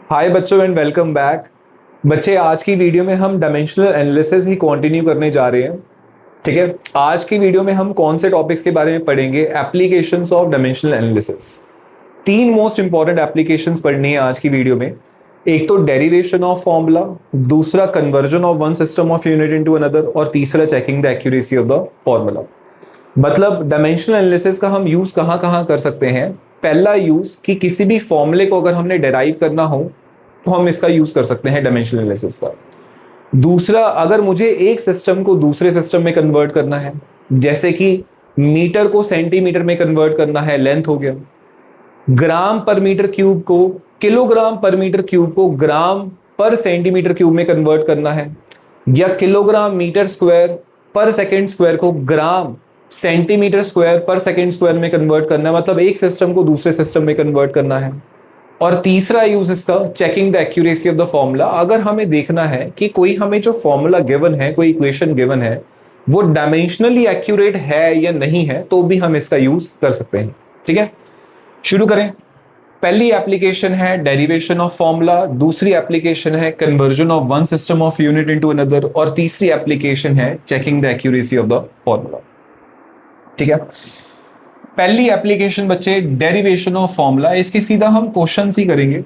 हाय बच्चों and welcome back. बच्चे आज की वीडियो में हम डायमेंशनल एनालिसिस ही कंटिन्यू करने जा रहे हैं। ठीक है, आज की वीडियो में हम कौन से टॉपिक्स के बारे में पढ़ेंगे? Applications of dimensional analysis. तीन मोस्ट इंपॉर्टेंट एप्लीकेशंस पढ़नी है आज की वीडियो में। एक तो डेरिवेशन ऑफ फॉर्मूला, दूसरा conversion of one system of unit into another, और तीसरा checking the accuracy of the formula. मतलब डायमेंशनल एनालिसिस का हम यूज कहां कहां कर सकते हैं? पहला यूज कि किसी भी फॉर्मूले को अगर हमने डेराइव करना हो तो हम इसका यूज कर सकते हैं डायमेंशनल एनालिसिस का। दूसरा, अगर मुझे एक सिस्टम को दूसरे सिस्टम में कन्वर्ट करना है, जैसे कि मीटर को सेंटीमीटर में कन्वर्ट करना है, लेंथ हो गया, ग्राम पर मीटर क्यूब को किलोग्राम पर मीटर क्यूब को ग्राम पर सेंटीमीटर क्यूब में कन्वर्ट करना है, या kilogram metre square per second square को gram centimetre square per second square में कन्वर्ट करना है, मतलब एक सिस्टम को दूसरे सिस्टम में कन्वर्ट करना है। और तीसरा यूज इसका checking the accuracy of the formula. अगर हमें देखना है कि कोई हमें जो फॉर्मूला गिवन है, कोई इक्वेशन गिवन है, वो डायमेंशनली एक्यूरेट है या नहीं है, तो भी हम इसका यूज कर सकते हैं। ठीक है, शुरू करें। पहली एप्लीकेशन है डेरिवेशन ऑफ फॉर्मूला, दूसरी एप्लीकेशन है conversion of one system of unit into another, और तीसरी एप्लीकेशन है checking the accuracy of the formula. ठीक है, पहली एप्लीकेशन बच्चे डेरिवेशन ऑफ फॉर्मूला। इसकी सीधा हम क्वेश्चन ही करेंगे।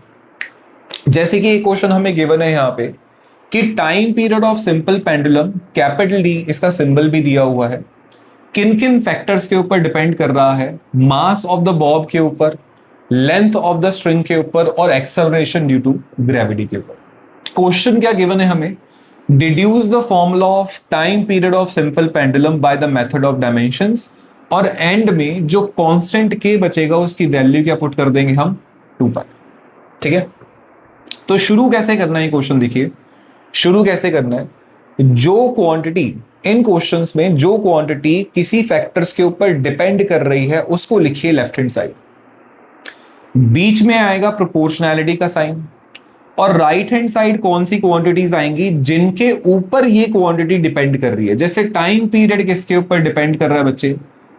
जैसे कि एक क्वेश्चन हमें गिवन है यहाँ पे कि time period of simple pendulum, capital D इसका सिंबल भी दिया हुआ है, किन किन फैक्टर्स के ऊपर डिपेंड कर रहा है? मास ऑफ द बॉब के ऊपर, लेंथ ऑफ द स्ट्रिंग के ऊपर, और एक्सेलरेशन ड्यू टू ग्रेविटी के ऊपर। क्वेश्चन क्या गिवन है हमें? Deduce the formula of time period of simple pendulum by the method of dimensions, और एंड में जो कांस्टेंट के बचेगा उसकी वैल्यू क्या पुट कर देंगे हम? 2π। ठीक है, तो शुरू कैसे करना है क्वेश्चन? देखिए शुरू कैसे करना है। जो क्वांटिटी इन क्वेश्चंस में, जो क्वांटिटी किसी फैक्टर्स के ऊपर डिपेंड कर रही है, उसको लिखिए लेफ्ट हैंड साइड। बीच में आएगा प्रोपोर्शनैलिटी का साइन, और राइट हैंड साइड कौन सी क्वांटिटीज आएंगी जिनके ऊपर ये क्वांटिटी डिपेंड कर रही है। जैसे टाइम पीरियड किसके ऊपर डिपेंड कर रहा है बच्चे?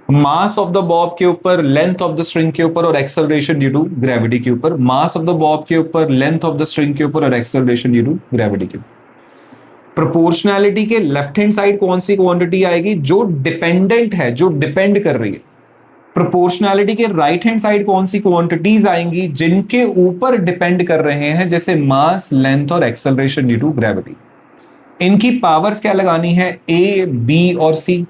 मास ऑफ द बॉब के ऊपर, लेंथ ऑफ द स्ट्रिंग के ऊपर, और एक्सेलरेशन ड्यू टू ग्रेविटी के ऊपर। मास ऑफ द बॉब के ऊपर, लेंथ ऑफ द स्ट्रिंग के ऊपर, और एक्सेलरेशन ड्यू टू ग्रेविटी के ऊपर। प्रोपोर्शनैलिटी के लेफ्ट हैंड साइड कौन सी क्वांटिटी आएगी? जो डिपेंडेंट है, जो डिपेंड कर रही है। प्रोपोर्शनैलिटी के राइट हैंड साइड कौन सी क्वांटिटीज आएंगी जिनके ऊपर डिपेंड कर रहे हैं, जैसे मास, लेंथ और एक्सेलरेशन ड्यू टू ग्रेविटी। इनकी पावर्स क्या लगानी है? ए, बी और सी।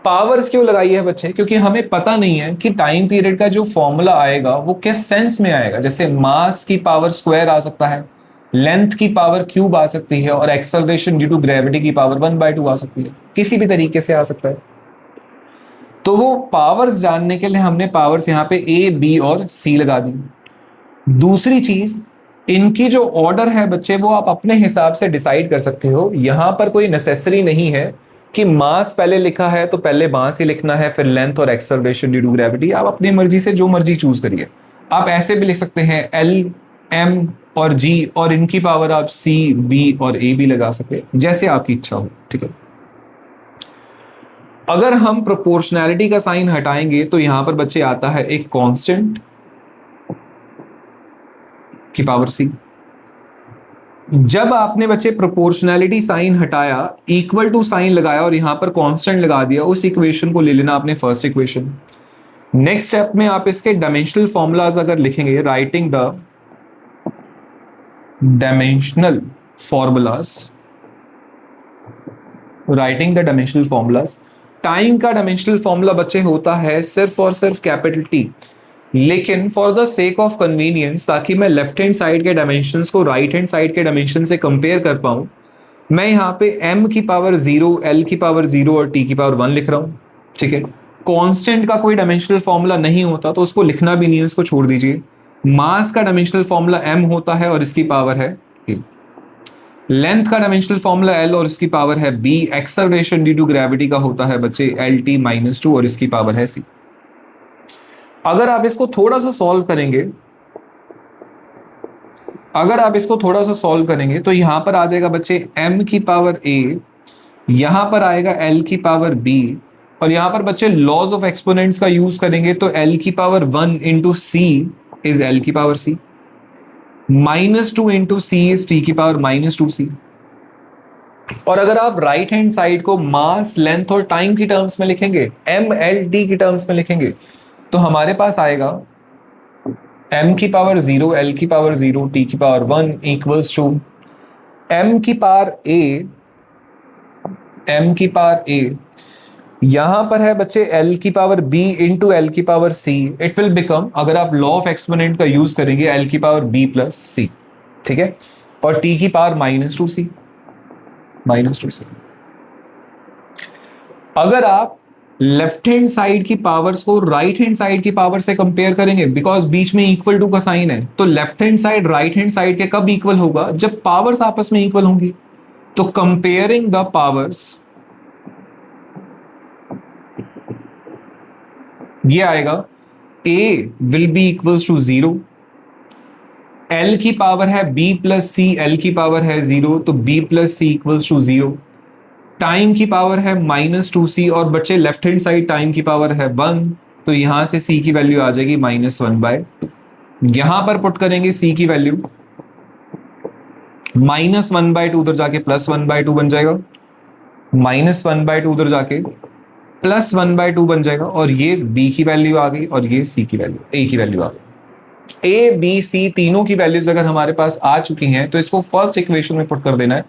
पावर्स क्यों लगाई है बच्चे? क्योंकि हमें पता नहीं है कि टाइम पीरियड का जो फॉर्मूला आएगा वो किस सेंस में आएगा। जैसे मास की पावर स्क्वायर आ सकता है, लेंथ की पावर क्यूब आ सकती है, और एक्सेलरेशन ड्यू टू ग्रेविटी की पावर 1/2 आ सकती है, किसी भी तरीके से आ सकता है। तो वो पावर्स जानने के लिए हमने पावर्स यहाँ पे ए, बी और सी लगा दी। दूसरी चीज, इनकी जो ऑर्डर है बच्चे, वो आप अपने हिसाब से डिसाइड कर सकते हो। यहां पर कोई नेसेसरी नहीं है कि मास पहले लिखा है तो पहले मास ही लिखना है, फिर लेंथ और एक्सेलरेशन ड्यू टू ग्रेविटी। आप अपनी मर्जी से जो मर्जी चूज करिए। आप ऐसे भी लिख सकते हैं एल, एम और जी, और इनकी पावर आप सी, बी और ए भी लगा सकते, जैसे आपकी इच्छा हो। ठीक है, अगर हम प्रोपोर्शनैलिटी का साइन हटाएंगे तो यहां पर बच्चे आता है एक कांस्टेंट की पावर सी। जब आपने बच्चे प्रोपोर्शनैलिटी साइन हटाया, इक्वल टू साइन लगाया और यहां पर कांस्टेंट लगा दिया, उस इक्वेशन को ले लेना आपने फर्स्ट इक्वेशन। नेक्स्ट स्टेप में आप इसके डायमेंशनल फॉर्मूलाज अगर लिखेंगे, writing the dimensional formulas, writing the dimensional formulas. Time का डायमेंशनल फॉर्मूला बच्चे होता है सिर्फ और सिर्फ कैपिटल टी, लेकिन for the sake of convenience, ताकि मैं लेफ्ट हैंड साइड के डायमेंशंस को राइट हैंड साइड के डायमेंशन से कंपेयर कर पाऊं, मैं यहां पे m की पावर 0, l की पावर 0 और t की पावर 1 लिख रहा हूं। ठीक है, कांस्टेंट का कोई डायमेंशनल फॉर्मूला नहीं होता तो उसको लिखना भी नहीं है, उसको छोड़ दीजिए। मास का डायमेंशनल फॉर्मूला m होता है और इसकी पावर है a। लेंथ का डायमेंशनल फॉर्मूला l और इसकी पावर है b। Acceleration due to gravity का होता है बच्चे lt-2 और इसकी पावर है c। अगर आप इसको थोड़ा सा सॉल्व करेंगे, तो यहां पर आ जाएगा बच्चे m की पावर a, यहां पर आएगा l की पावर b, और यहां पर बच्चे लॉज ऑफ एक्सपोनेंट्स का यूज करेंगे तो l की power 1 into c is l की power c। -2 into c is t की पावर -2c। और अगर आप राइट हैंड साइड को मास, लेंथ और टाइम की टर्म्स में लिखेंगे, mlt की टर्म्स में लिखेंगे, तो हमारे पास आएगा m की पावर 0, l की पावर 0, t की पावर 1 इक्वल्स टू m की पावर a, यहां पर है बच्चे l की पावर b इंटू l की power c। It will become, अगर आप लॉ ऑफ एक्सपोनेंट का यूज करेंगे, l की पावर b प्लस c, ठीक है, और t की पावर -2c। अगर आप लेफ्ट हैंड साइड की पावर्स को राइट हैंड साइड की पावर से कंपेयर करेंगे, बिकॉज बीच में इक्वल टू का साइन है, तो left hand side right hand side के कब इक्वल होगा? जब पावर्स आपस में इक्वल होंगी। तो कंपेयरिंग द पावर्स, ये आएगा a will be equals to 0, l की पावर है b प्लस c, l की पावर है 0, तो b plus c equals to 0, time की पावर है -2c, और बच्चे लेफ्ट हैंड साइड टाइम की पावर है 1, तो यहां से c की वैल्यू आ जाएगी -1/2। यहां पर पुट करेंगे c की वैल्यू, -1/2 उधर जाके +1/2 बन जाएगा, -1/2 उधर जाके +1/2 बन जाएगा, और ये b की वैल्यू आ गई और ये c की वैल्यू, a की वैल्यू आ गई। a b c तीनों की वैल्यूज अगर हमारे पास आ चुकी हैं, तो इसको फर्स्ट इक्वेशन में पुट कर देना है।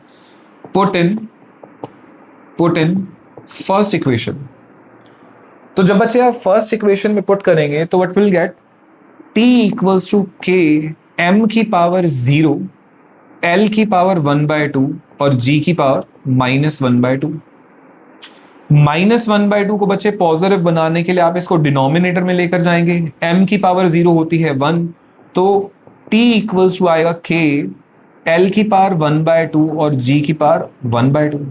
Put in first equation. तो जब बच्चे आप फर्स्ट इक्वेशन में पुट करेंगे, तो what will get, t equals to k m की पावर 0, l की पावर 1/2 और g की पावर -1/2। -1/2 को बच्चे पॉजिटिव बनाने के लिए आप इसको डिनोमिनेटर में लेकर जाएंगे, m की पावर 0 होती है 1, तो t इक्वल्स टू आएगा k l की पावर 1/2 और g की पावर 1/2।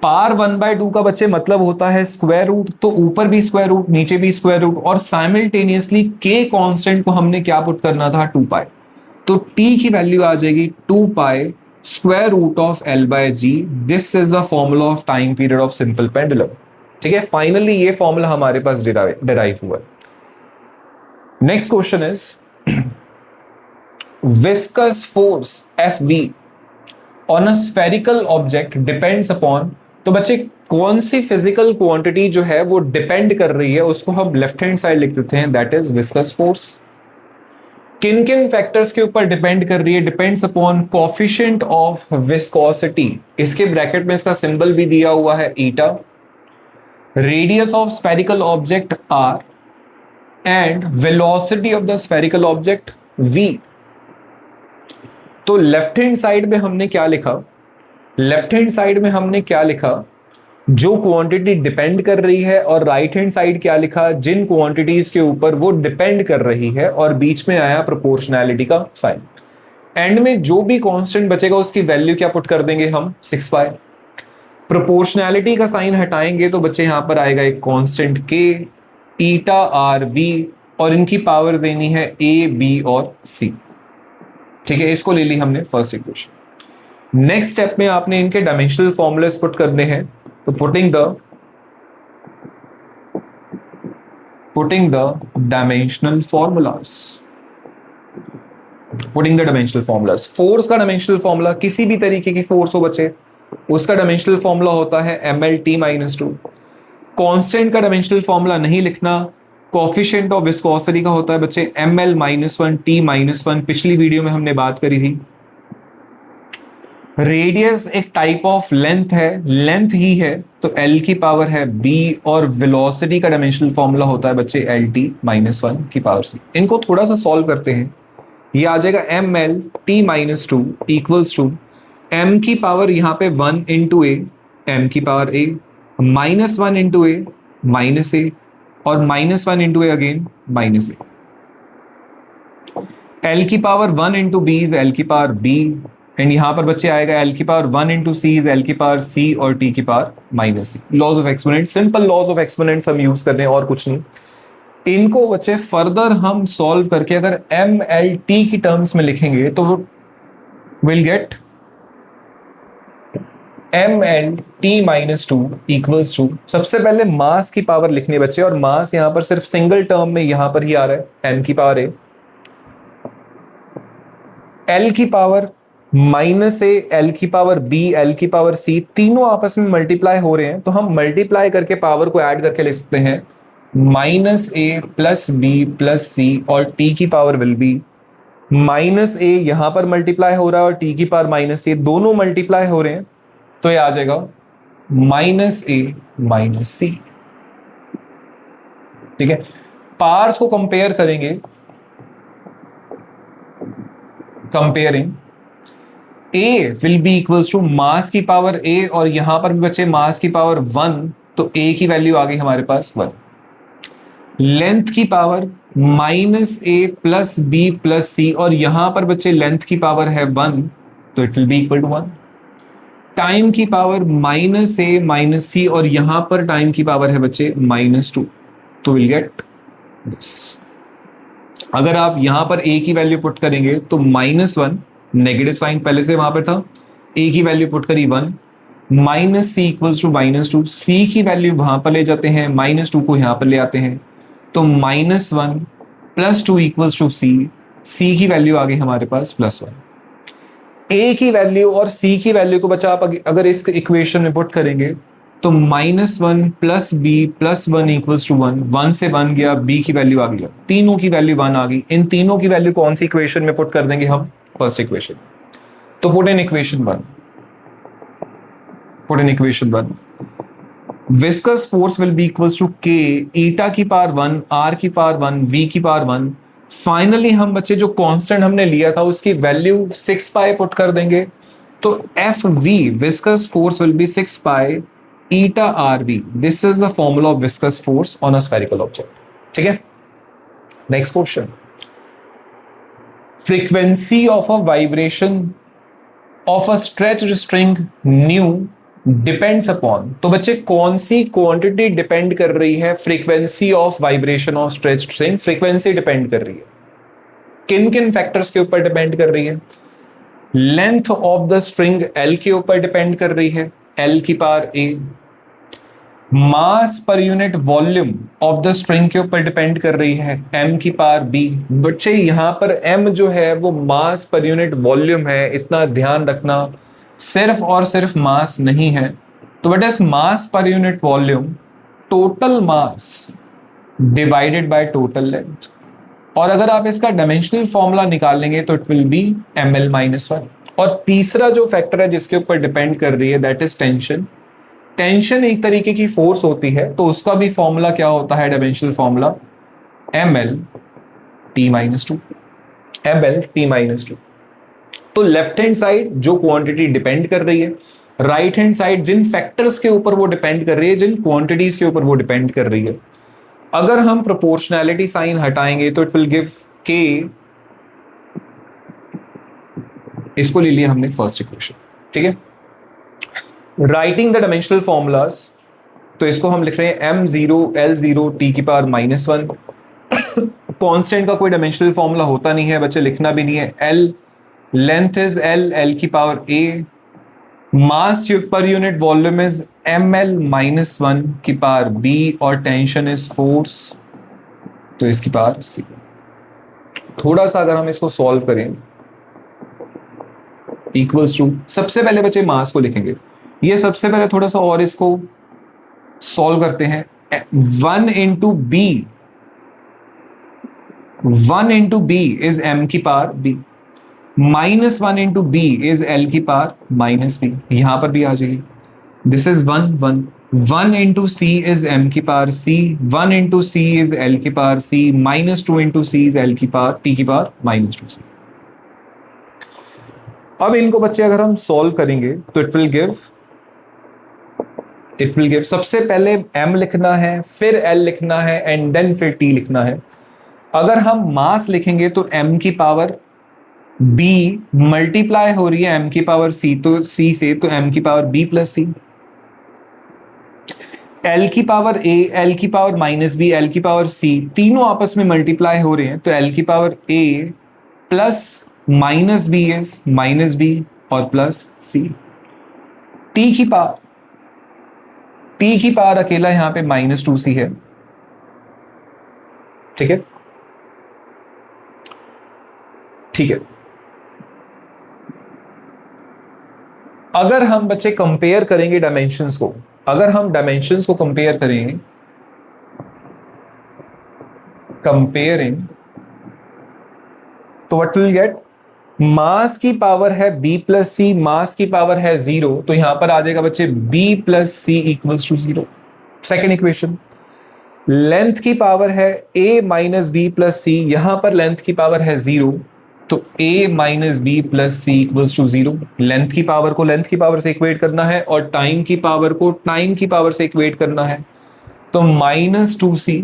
पावर 1/2 का बच्चे मतलब होता है स्क्वायर रूट, तो ऊपर भी स्क्वायर रूट, नीचे भी स्क्वायर रूट, और साइमल्टेनियसली k कांस्टेंट को हमने क्या पुट करना था, 2π। तो t की वैल्यू आ जाएगी 2π square root of l/g। This is the formula of time period of simple pendulum. ठीक है, फाइनली ये फॉर्मूला हमारे पास डिराइव हुआ। Next question is viscous force Fv on a spherical object depends upon. तो बच्चे कौन सी फिजिकल क्वांटिटी जो है वो डिपेंड कर रही है, उसको हम लेफ्ट हैंड साइड लिख देते हैं, दैट इज विस्कस फोर्स। किन किन फैक्टर्स के ऊपर डिपेंड कर रही है? Depends upon coefficient of viscosity, इसके ब्रैकेट में इसका सिंबल भी दिया हुआ है eta, radius of spherical object r and velocity of the spherical object v। तो लेफ्ट हैंड साइड में हमने क्या लिखा? लेफ्ट हैंड साइड में हमने क्या लिखा? जो क्वांटिटी डिपेंड कर रही है, और राइट हैंड साइड क्या लिखा? जिन क्वांटिटीज के ऊपर वो डिपेंड कर रही है, और बीच में आया प्रोपोर्शनैलिटी का साइन। एंड में जो भी कांस्टेंट बचेगा उसकी वैल्यू क्या पुट कर देंगे हम? 6π। प्रोपोर्शनैलिटी का साइन हटाएंगे तो बच्चे यहां पर आएगा एक कांस्टेंट k, ईटा r v, और इनकी पावर्स देनी है a b और c। ठीक है, इसको ले ली हमने फर्स्ट इक्वेशन। नेक्स्ट स्टेप में आपने इनके डायमेंशनल फॉर्मूलास पुट करने हैं। तो putting the dimensional formulas. Force का डायमेंशनल फॉर्मूला, किसी भी तरीके की फोर्स हो बच्चे, उसका डायमेंशनल फॉर्मूला होता है mlt-2। कांस्टेंट का डायमेंशनल फॉर्मूला नहीं लिखना, कोफिशिएंट ऑफ विस्कोसिटी का होता है बच्चे ml-1 t-1। पिछली वीडियो में हमने बात करी थी। रेडियस एक टाइप ऑफ लेंथ है, लेंथ ही है, तो l की पावर है b, और वेलोसिटी का डायमेंशनल फॉर्मूला होता है बच्चे lt-1 की पावर c। इनको थोड़ा सा सॉल्व करते हैं। ये आ जाएगा mlt-2 इक्वल्स टू m की पावर यहाँ पे 1 इंटू a, m की power a, -1 into a, minus a, और -1 into a again minus a। l की power 1 into b is l की पावर b, एंड यहां पर बच्चे आएगा l की power 1 into c is l की पावर c, और t की power -c। Laws of exponent, simple laws of exponents हम यूज कर रहे हैं और कुछ नहीं। इनको बच्चे फर्दर हम सॉल्व करके अगर mlt की टर्म्स में लिखेंगे तो will get mlt-2 equals to, सबसे पहले मास की पावर लिखनी है बच्चे, और मास यहां पर सिर्फ सिंगल टर्म में यहां पर ही आ रहा है m की पावर a, एल की पावर माइनस ए, एल की पावर बी, एल की पावर सी, तीनों आपस में मल्टीप्लाई हो रहे हैं, तो हम मल्टीप्लाई करके पावर को ऐड करके लिख सकते हैं माइनस ए प्लस बी प्लस सी, और टी की पावर विल बी माइनस ए, यहां पर मल्टीप्लाई हो रहा है और टी की पावर माइनस ए, दोनों मल्टीप्लाई हो रहे हैं, तो ये आ जाएगा माइनस ए माइनस सी। ठीक है, पार्स को कंपेयर करेंगे, comparing a will be equals to mass की पावर ए, और यहां पर भी बच्चे मास की पावर 1, तो ए की वैल्यू आ गई हमारे पास 1। लेंथ की पावर माइनस ए प्लस बी प्लस सी, और यहां पर बच्चे लेंथ की पावर है 1, तो it will be equal to 1। Time की power minus a minus c, और यहां पर टाइम की पावर है बच्चे -2, तो विल गेट दिस। अगर आप यहां पर ए की वैल्यू पुट करेंगे तो -1, नेगेटिव साइन पहले से वहां पर था, ए की वैल्यू पुट करी 1, माइनस सी इक्वल्स टू -2, सी की वैल्यू वहां पर ले जाते हैं, -2 को यहां पर ले आते हैं, तो -1 प्लस 2 इक्वल्स टू सी, सी की वैल्यू आ गई हमारे पास +1। ए की वैल्यू और सी की वैल्यू को बचा आप अगर इस इक्वेशन में पुट करेंगे तो -1 plus B plus 1 equals to 1, 1 से 1 गया, बी की वैल्यू आ गई, तीनों की वैल्यू 1 आ गई। इन तीनों की वैल्यू कौन सी इक्वेशन में पुट कर देंगे हम? First equation. तो put in equation 1, put in equation 1, viscous force will be equals to K eta की पावर 1, आर की पावर 1, वी की पावर 1। फाइनली हम बच्चे जो कांस्टेंट हमने लिया था उसकी वैल्यू 6 पाई पुट कर देंगे, तो F V viscous force will be 6 pi eta r v. This is the formula of viscous force on a spherical object. ठीक है, next question, frequency of a vibration of a stretched string nu depends upon. तो बच्चे कौन सी quantity depend कर रही है frequency of vibration of stretched string? Frequency depend कर रही है, किन किन फैक्टर्स के ऊपर डिपेंड कर रही है? Length of the string L के ऊपर डिपेंड कर रही है, एल की power A. Mass per unit volume of the string के ऊपर डिपेंड कर रही है, एम की पावर बी। बच्चे यहां पर एम जो है वो मास पर यूनिट वॉल्यूम है, इतना ध्यान रखना, सिर्फ और सिर्फ मास नहीं है। तो what is mass per unit volume? Total mass divided by total length. और अगर आप इसका डायमेंशनल फॉर्मूला निकालेंगे तो इट विल बी ml-1। और तीसरा जो फैक्टर है जिसके ऊपर डिपेंड कर रही है दैट इज टेंशन। टेंशन एक तरीके की फोर्स होती है, तो उसका भी फॉर्मूला क्या होता है? Dimensional formula ml-2, ml-2। तो लेफ्ट हैंड साइड जो क्वांटिटी डिपेंड कर रही है, राइट हैंड साइड जिन फैक्टर्स के ऊपर वो डिपेंड कर रही है, जिन क्वांटिटीज के ऊपर वो डिपेंड कर रही है। अगर हम प्रोपोर्शनैलिटी साइन हटाएंगे तो इट विल गिव के, इसको ले लिया हमने फर्स्ट इक्वेशन। ठीक है, राइटिंग द डायमेंशनल फॉर्मूलाज, तो इसको हम लिख रहे हैं m0 l0 t की पावर -1। कांस्टेंट का कोई डायमेंशनल फॉर्मूला होता नहीं है बच्चे, लिखना भी नहीं है। l length is l, l की power a। Mass per unit volume is ml-1 की पावर b, और टेंशन इज फोर्स, तो इसकी पावर c। थोड़ा सा अगर हम इसको सॉल्व करें, इक्वल्स टू, सबसे पहले बच्चे मास को लिखेंगे, ये सबसे पहले थोड़ा सा और इसको सॉल्व करते हैं। 1 into b, 1 into b is m की power b, -1 into b is l की पावर -b, यहां पर भी आ जाएगी। This is 1 into c is m की power c, 1 into c is l की power c, -2 into c is l की पावर t की पावर -2c। अब इनको बच्चे अगर हम सॉल्व करेंगे तो इट विल गिव सबसे पहले m लिखना है, फिर l लिखना है, एंड देन फिर t लिखना है। अगर हम मास लिखेंगे तो m की पावर b मल्टीप्लाई हो रही है m की पावर c, तो c से, तो m की power b plus c। l की पावर a, l की पावर -b, l की पावर c, तीनों आपस में मल्टीप्लाई हो रहे हैं, तो l की power a plus -b is -b और प्लस c। t की पावर अकेला यहां पे -2c है। ठीक है, ठीक है। अगर हम बच्चे कंपेयर करेंगे डायमेंशंस को, अगर हम डायमेंशंस को कंपेयर करेंगे, कंपेयरिंग, तो व्हाट विल गेट, मास की पावर है b प्लस सी, मास की पावर है 0, तो यहां पर आ जाएगा बच्चे b plus c equals to 0। Second equation, length की पावर है a minus b plus c, यहां पर लेंथ की पावर है 0, तो a minus b plus c equals to 0। Length की पावर को लेंथ की पावर से इक्वेट करना है और टाइम की पावर को टाइम की पावर से इक्वेट करना है, तो -2c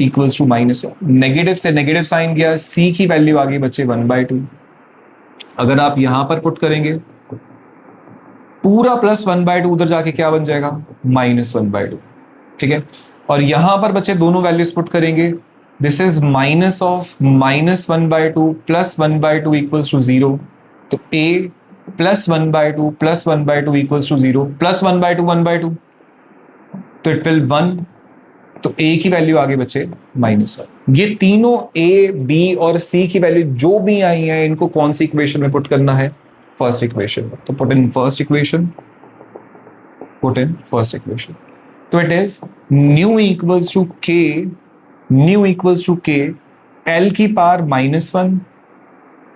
इक्वल्स टू -1। नेगेटिव से नेगेटिव साइन गया, c की वैल्यू आ गई बच्चे 1/2। अगर आप यहां पर पुट करेंगे पूरा +1/2, उधर जाके क्या बन जाएगा, -1/2। ठीक है, और यहां पर बच्चे दोनों वैल्यूज पुट करेंगे, this is minus of -1/2 +1/2 equals to 0, तो a +1/2 +1/2 इक्वल्स टू 0, +1/2 1/2, तो इट विल 1, तो a की वैल्यू आ गई बच्चे -1। ये तीनों a, b और c की वैल्यू जो भी आई है, इनको कौन सी इक्वेशन में पुट करना है, फर्स्ट इक्वेशन में। तो put in first equation, put in first equation, तो it is nu equals to k, nu equals to k l की पावर -1,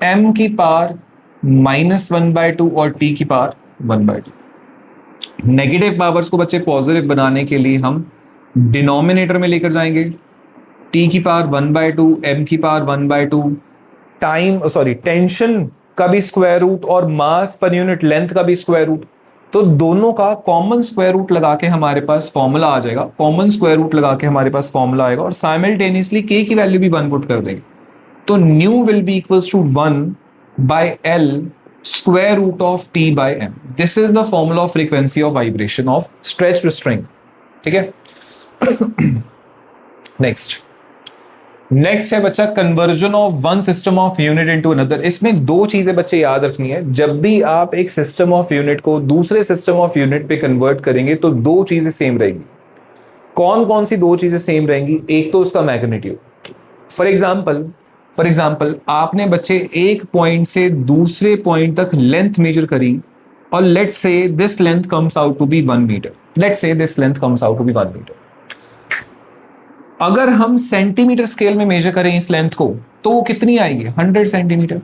m की पावर -1/2 और t की पावर 1/2। नेगेटिव पावर्स को बच्चे पॉजिटिव बनाने के लिए हम डिनोमिनेटर में लेकर जाएंगे, t की पावर 1/2, m की पावर 1/2, टाइम सॉरी टेंशन का भी स्क्वायर रूट और मास पर यूनिट लेंथ का भी स्क्वायर रूट, तो दोनों का कॉमन स्क्वायर रूट लगा के हमारे पास फॉर्मूला आ जाएगा, कॉमन स्क्वायर रूट लगा के हमारे पास फॉर्मूला आएगा और साइमल्टेनियसली k की वैल्यू भी 1 पुट कर देंगे, तो nu will be equals to 1/l square root of t by m. This is the formula of frequency of vibration of stretched string. ठीक है, नेक्स्ट है बच्चा conversion of one system of unit into another. इसमें दो चीजें बच्चे याद रखनी है, जब भी आप एक सिस्टम ऑफ यूनिट को दूसरे सिस्टम ऑफ यूनिट पे कन्वर्ट करेंगे तो दो चीजें सेम रहेंगी। कौन कौन सी दो चीजें सेम रहेंगी, एक तो उसका मैग्नीट्यूड। फॉर एग्जाम्पल आपने बच्चे एक पॉइंट से दूसरे पॉइंट तक लेंथ मेजर करी और let's say this length comes out to be 1 metre, let's say this length comes out to be 1 metre. अगर हम सेंटीमीटर स्केल में मेजर करें इस लेंथ को तो वो कितनी आएगी, 100 सेंटीमीटर।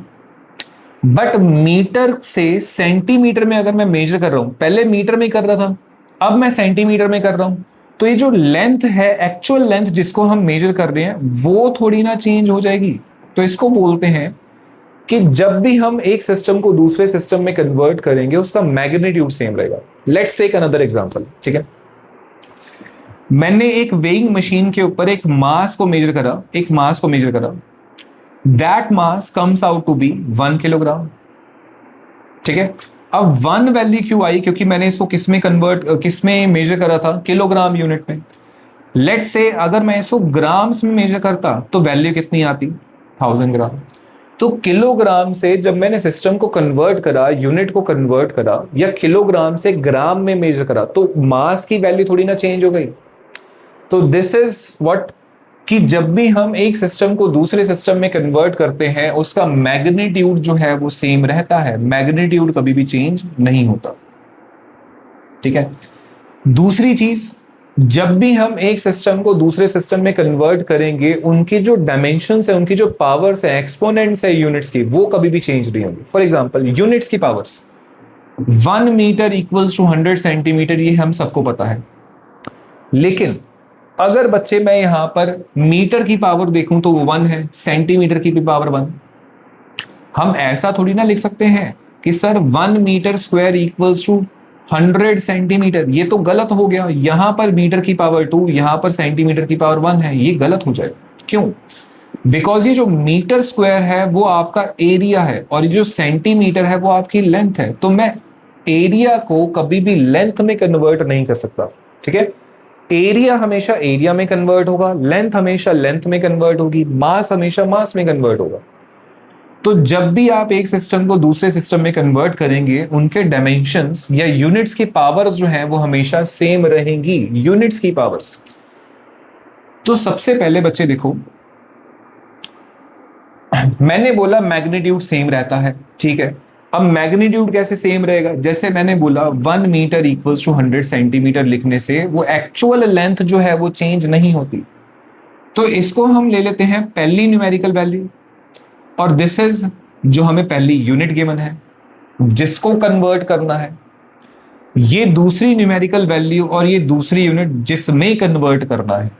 बट मीटर से सेंटीमीटर में अगर मैं मेजर कर रहा हूं, पहले मीटर में कर रहा था, अब मैं सेंटीमीटर में कर रहा हूं, तो ये जो लेंथ है, एक्चुअल लेंथ जिसको हम मेजर कर रहे हैं, वो थोड़ी ना चेंज हो जाएगी। तो इसको बोलते हैं कि जब भी हम एक सिस्टम को दूसरे सिस्टम में कन्वर्ट करेंगे उसका मैग्नीट्यूड सेम रहेगा। Let's take another example. ठीक है, मैंने एक वेइंग मशीन के ऊपर एक मास को मेजर करा, that mass comes out to be 1 kilogram. ठीक है, अब 1 वैल्यू क्यों आई, क्योंकि मैंने इसको किसमें मेजर करा था, किलोग्राम यूनिट में। लेट्स से अगर मैं इसको ग्राम्स में मेजर करता तो वैल्यू कितनी आती, 1000 ग्राम। तो किलोग्राम से जब मैंने सिस्टम को कन्वर्ट करा, यूनिट को कन्वर्ट करा, या किलोग्राम से ग्राम में मेजर करा, तो मास की वैल्यू थोड़ी ना चेंज हो गई। तो दिस इज व्हाट, कि जब भी हम एक सिस्टम को दूसरे सिस्टम में कन्वर्ट करते हैं उसका मैग्नीट्यूड जो है वो सेम रहता है, मैग्नीट्यूड कभी भी चेंज नहीं होता। ठीक है, दूसरी चीज, जब भी हम एक सिस्टम को दूसरे सिस्टम में कन्वर्ट करेंगे उनकी जो डायमेंशंस है, उनकी जो पावर्स है, एक्सपोनेंट्स है यूनिट्स की, वो कभी भी चेंज नहीं होंगी। फॉर एग्जांपल यूनिट्स की powers, 1 metre equals to 100 centimetre, ये हम सबको पता है। लेकिन अगर बच्चे मैं यहां पर मीटर की पावर देखूं तो वो 1 है, सेंटीमीटर की भी पावर 1। हम ऐसा थोड़ी ना लिख सकते हैं कि sir 1 metre square equals to 100 centimetre, ये तो गलत हो गया। यहां पर मीटर की पावर 2, यहां पर सेंटीमीटर की पावर 1 है, ये गलत हो जाएगा। क्यों? बिकॉज ये जो मीटर स्क्वायर है वो आपका एरिया है और ये जो सेंटीमीटर है वो आपकी लेंथ है। तो मैं एरिया को कभी भी लेंथ में कन्वर्ट नहीं कर सकता। ठीक है, एरिया हमेशा एरिया में कन्वर्ट होगा, लेंथ हमेशा लेंथ में कन्वर्ट होगी, मास हमेशा मास में कन्वर्ट होगा। तो जब भी आप एक सिस्टम को दूसरे सिस्टम में कन्वर्ट करेंगे उनके डायमेंशंस या यूनिट्स की पावर्स जो हैं वो हमेशा सेम रहेंगी, यूनिट्स की पावर्स। तो सबसे पहले बच्चे देखो, मैंने बोला मैग्नीट्यूड सेम रहता है, ठीक है, अब मैग्नीट्यूड कैसे सेम रहेगा, जैसे मैंने बोला 1 मीटर इक्वल्स टू 100 सेंटीमीटर लिखने से वो एक्चुअल लेंथ जो है वो चेंज नहीं होती। तो इसको हम ले लेते हैं पहली न्यूमेरिकल वैल्यू, और दिस इज जो हमें पहली यूनिट गिवन है जिसको कन्वर्ट करना है, ये दूसरी न्यूमेरिकल वैल्यू और ये दूसरी यूनिट जिसमें कन्वर्ट करना है।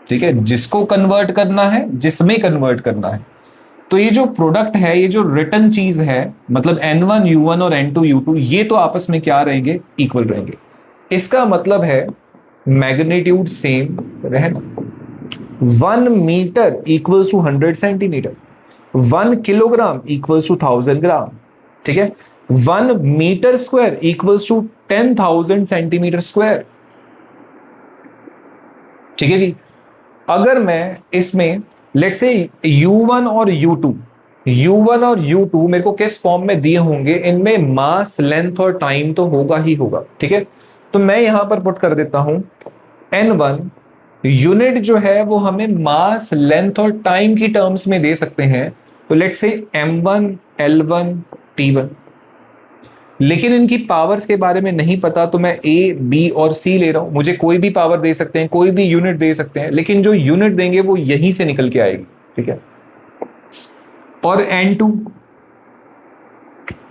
ठीक है, जिसको कन्वर्ट करना है, जिसमें कन्वर्ट करना है। तो ये जो प्रोडक्ट है, ये जो रिटर्न चीज है, मतलब N1 U1 और N2 U2, ये तो आपस में क्या रहेंगे, इक्वल रहेंगे। इसका मतलब है मैग्नीट्यूड सेम रहना। 1 metre equals to 100 centimetre, 1 kilogram equals to 1000 gram. ठीक है, 1 metre square equals to 10,000 centimetre square. ठीक है जी। अगर मैं इसमें लेट्स से U1 और U2 मेरे को किस फॉर्म में दिए होंगे, इनमें मास, लेंथ और टाइम तो होगा ही होगा। ठीक है, तो मैं यहां पर पुट कर देता हूं N1 यूनिट जो है वो हमें मास, लेंथ और टाइम की टर्म्स में दे सकते हैं। तो let's say M1 L1 T1, लेकिन इनकी पावर्स के बारे में नहीं पता, तो मैं A B और C ले रहा हूं। मुझे कोई भी पावर दे सकते हैं, कोई भी यूनिट दे सकते हैं, लेकिन जो यूनिट देंगे वो यहीं से निकल के आएगी। ठीक है, और N2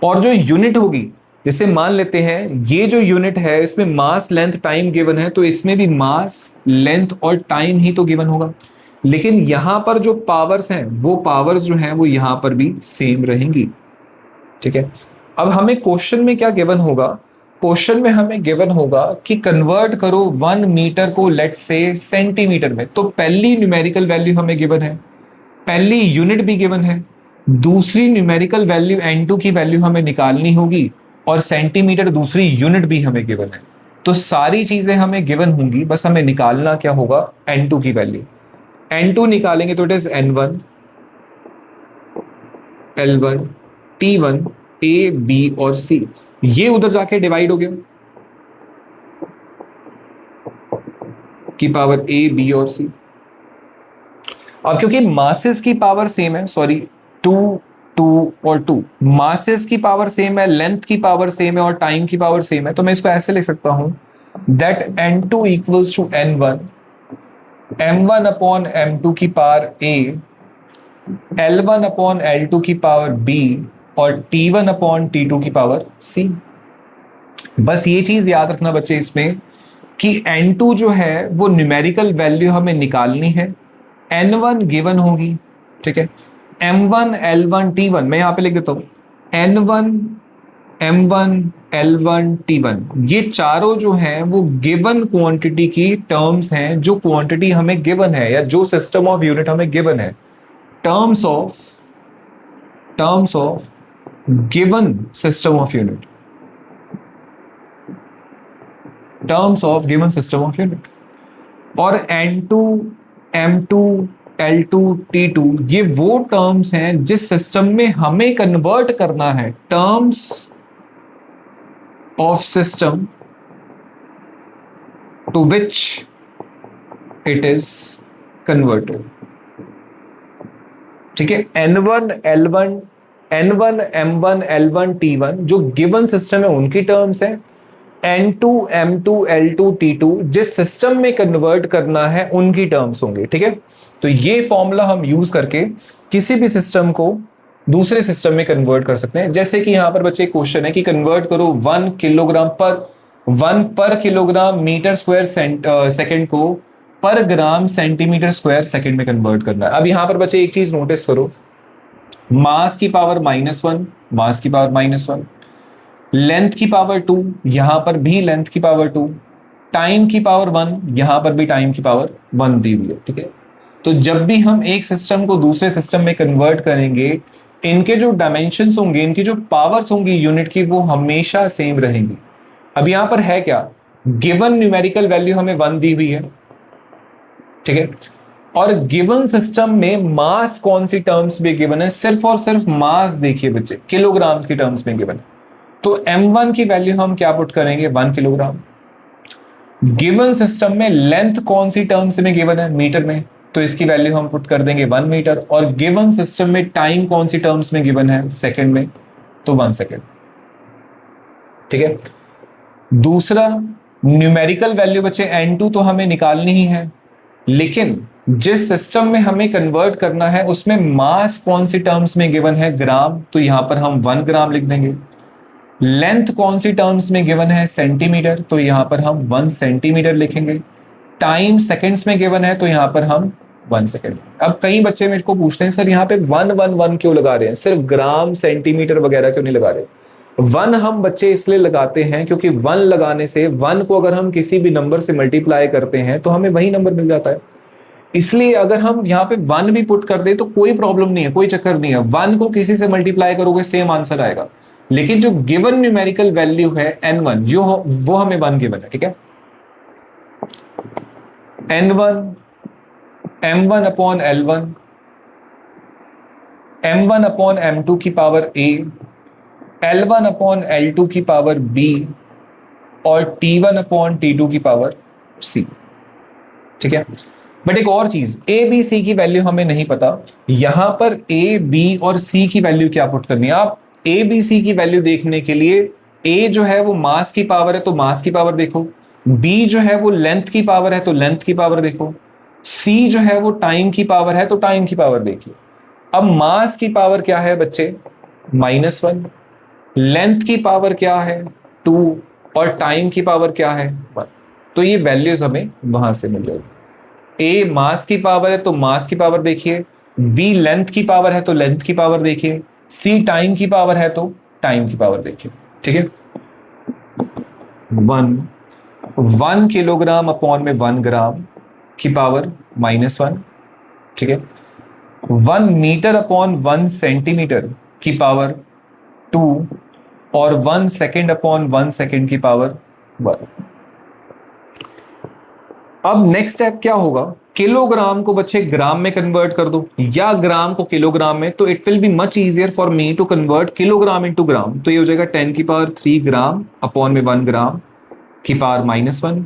और जो यूनिट होगी, जैसे मान लेते हैं ये जो यूनिट है इसमें मास, लेंथ, टाइम गिवन है, तो इसमें भी मास, लेंथ और टाइम ही तो गिवन होगा। लेकिन यहां पर जो पावर्स हैं वो पावर्स जो हैं वो यहां पर भी सेम रहेंगी। ठीक है, अब हमें क्वेश्चन में क्या गिवन होगा, क्वेश्चन में हमें गिवन होगा कि कन्वर्ट करो 1 मीटर को लेट्स से सेंटीमीटर में। तो पहली न्यूमेरिकल वैल्यू हमें गिवन है, पहली यूनिट भी गिवन है, दूसरी न्यूमेरिकल वैल्यू N2 की वैल्यू हमें निकालनी होगी, और सेंटीमीटर दूसरी यूनिट भी हमें गिवन है। तो सारी चीजें हमें गिवन होंगी, बस हमें निकालना क्या होगा, N2 की वैल्यू। N2 निकालेंगे तो it is N1 L1 T1 A B और C, ये उधर जाके डिवाइड हो गया की पावर A B और C। अब क्योंकि मासेस की पावर सेम है, सॉरी 2 2 और 2, मासेस की पावर सेम है, लेंथ की पावर सेम है और टाइम की पावर सेम है, तो मैं इसको ऐसे लिख सकता हूं that N2 equals to N1 M1 upon M2 की power A, L1 upon L2 की पावर B और T1 अपॉन T2 की पावर C। बस ये चीज याद रखना बच्चे इसमें कि N2 जो है वो न्यूमेरिकल वैल्यू हमें निकालनी है, N1 गिवन होगी। ठीक है, M1 L1 T1 मैं यहां पे लिख देता हूं N1 M1 L1 T1, ये चारों जो हैं वो गिवन क्वांटिटी की टर्म्स हैं, जो क्वांटिटी हमें गिवन है या जो सिस्टम ऑफ यूनिट हमें गिवन है, terms of given system of unit, terms of given system of unit. और N2 M2 L2 T2 ये वो टर्म्स हैं जिस सिस्टम में हमें कन्वर्ट करना है, terms of system to which it is converted. ठीक है, N1 M1 L1 T1 जो गिवन सिस्टम है उनकी टर्म्स है, N2 M2 L2 T2 जिस सिस्टम में कन्वर्ट करना है उनकी टर्म्स होंगे। ठीक है, तो ये फॉर्मूला हम यूज करके किसी भी सिस्टम को दूसरे सिस्टम में कन्वर्ट कर सकते हैं। जैसे कि यहां पर बच्चे क्वेश्चन है कि कन्वर्ट करो 1 पर किलोग्राम मीटर स्क्वायर सेकंड को पर ग्राम सेंटीमीटर स्क्वायर सेकंड में कन्वर्ट करना है। अब यहां पर बच्चे एक चीज नोटिस करो, मास की पावर -1, मास की पावर -1, लेंथ की पावर 2, यहां पर भी लेंथ की पावर 2, टाइम की पावर 1, यहां पर भी टाइम की पावर 1 दी हुई है। ठीक है, तो जब भी हम एक सिस्टम को दूसरे सिस्टम में कन्वर्ट करेंगे, इनके जो डायमेंशंस होंगे, इनकी जो पावर्स होंगी यूनिट की, वो हमेशा सेम रहेंगी। अब यहां पर है क्या, गिवन न्यूमेरिकल वैल्यू हमें 1 दी हुई है। ठीक है, और गिवन सिस्टम में मास कौन सी टर्म्स में गिवन है, सिर्फ और सिर्फ मास देखिए बच्चे, किलोग्राम्स की टर्म्स में गिवन है। तो M1 की वैल्यू हम क्या पुट करेंगे, 1 किलोग्राम। गिवन सिस्टम में लेंथ कौन सी टर्म्स में गिवन है, मीटर में, तो इसकी वैल्यू हम पुट कर देंगे 1 मीटर। और गिवन सिस्टम में टाइम कौन सी टर्म्स में गिवन है, सेकंड में, तो 1 सेकेंड। ठीक है, दूसरा न्यूमेरिकल वैल्यू बच्चे n2 तो हमें निकालनी ही है, लेकिन जिस सिस्टम में हमें कन्वर्ट करना है उसमें मास कौन सी टर्म्स में गिवन है, ग्राम, तो यहां पर हम 1 ग्राम लिख देंगे। लेंथ कौन सी टर्म्स में गिवन है, सेंटीमीटर, तो यहां पर हम 1 सेंटीमीटर लिखेंगे। टाइम सेकंड्स में गिवन है तो यहां पर हम 1 सेकेंड। अब कई बच्चे मेरे को पूछते हैं सर यहाँ पे 1 क्यों लगा रहे हैं, सिर्फ ग्राम सेंटीमीटर वगैरह क्यों नहीं लगा रहे। 1 हम बच्चे इसलिए लगाते हैं क्योंकि 1 लगाने से 1 को अगर हम किसी भी नंबर से मल्टीप्लाई करते हैं तो हमें वही नंबर मिल जाता है। इसलिए अगर हम यहाँ पे 1 भी पुट कर दे तो कोई प्रॉब्लम नहीं है, कोई चक्कर नहीं है। 1 को किसी से मल्टीप्लाई करोगे सेम आंसर आएगा, लेकिन जो गिवन न्यूमेरिकल वैल्यू है n1 जो वो हमें 1 गिवन है। ठीक है, n1 m1 upon l1, m1 upon m2 की power a, l1 upon l2 की पावर b और t1 अपॉन t2 की पावर c। ठीक है, बट एक और चीज, a b c की वैल्यू हमें नहीं पता, यहां पर a b और c की वैल्यू क्या पुट करनी है। आप a b c की वैल्यू देखने के लिए a जो है वो मास की पावर है तो मास की पावर देखो, b जो है वो लेंथ की पावर है तो लेंथ की पावर देखो, c जो है वो टाइम की पावर है तो टाइम की पावर देखिए। अब मास की पावर क्या है बच्चे, -1, लेंथ की पावर क्या है 2 और टाइम की पावर क्या है 1। तो ये वैल्यूज हमें वहां से मिल जाएगी। ए मास की पावर है तो मास की पावर देखिए, बी लेंथ की पावर है तो लेंथ की पावर देखिए, सी टाइम की पावर है तो टाइम की पावर देखिए। ठीक है, 1 किलोग्राम अपॉन में 1 ग्राम की पावर -1। ठीक है, 1 मीटर अपॉन 1 सेंटीमीटर की पावर 2 और 1 सेकेंड अपॉन 1 सेकेंड की पावर 1। अब नेक्स्ट स्टेप क्या होगा, किलोग्राम को बच्चे ग्राम में कन्वर्ट कर दो या ग्राम को किलोग्राम में, तो it will be much easier for me to convert kilogram into gram. तो ये हो जाएगा 10 की पावर 3 ग्राम अपॉन में 1 ग्राम की पावर -1।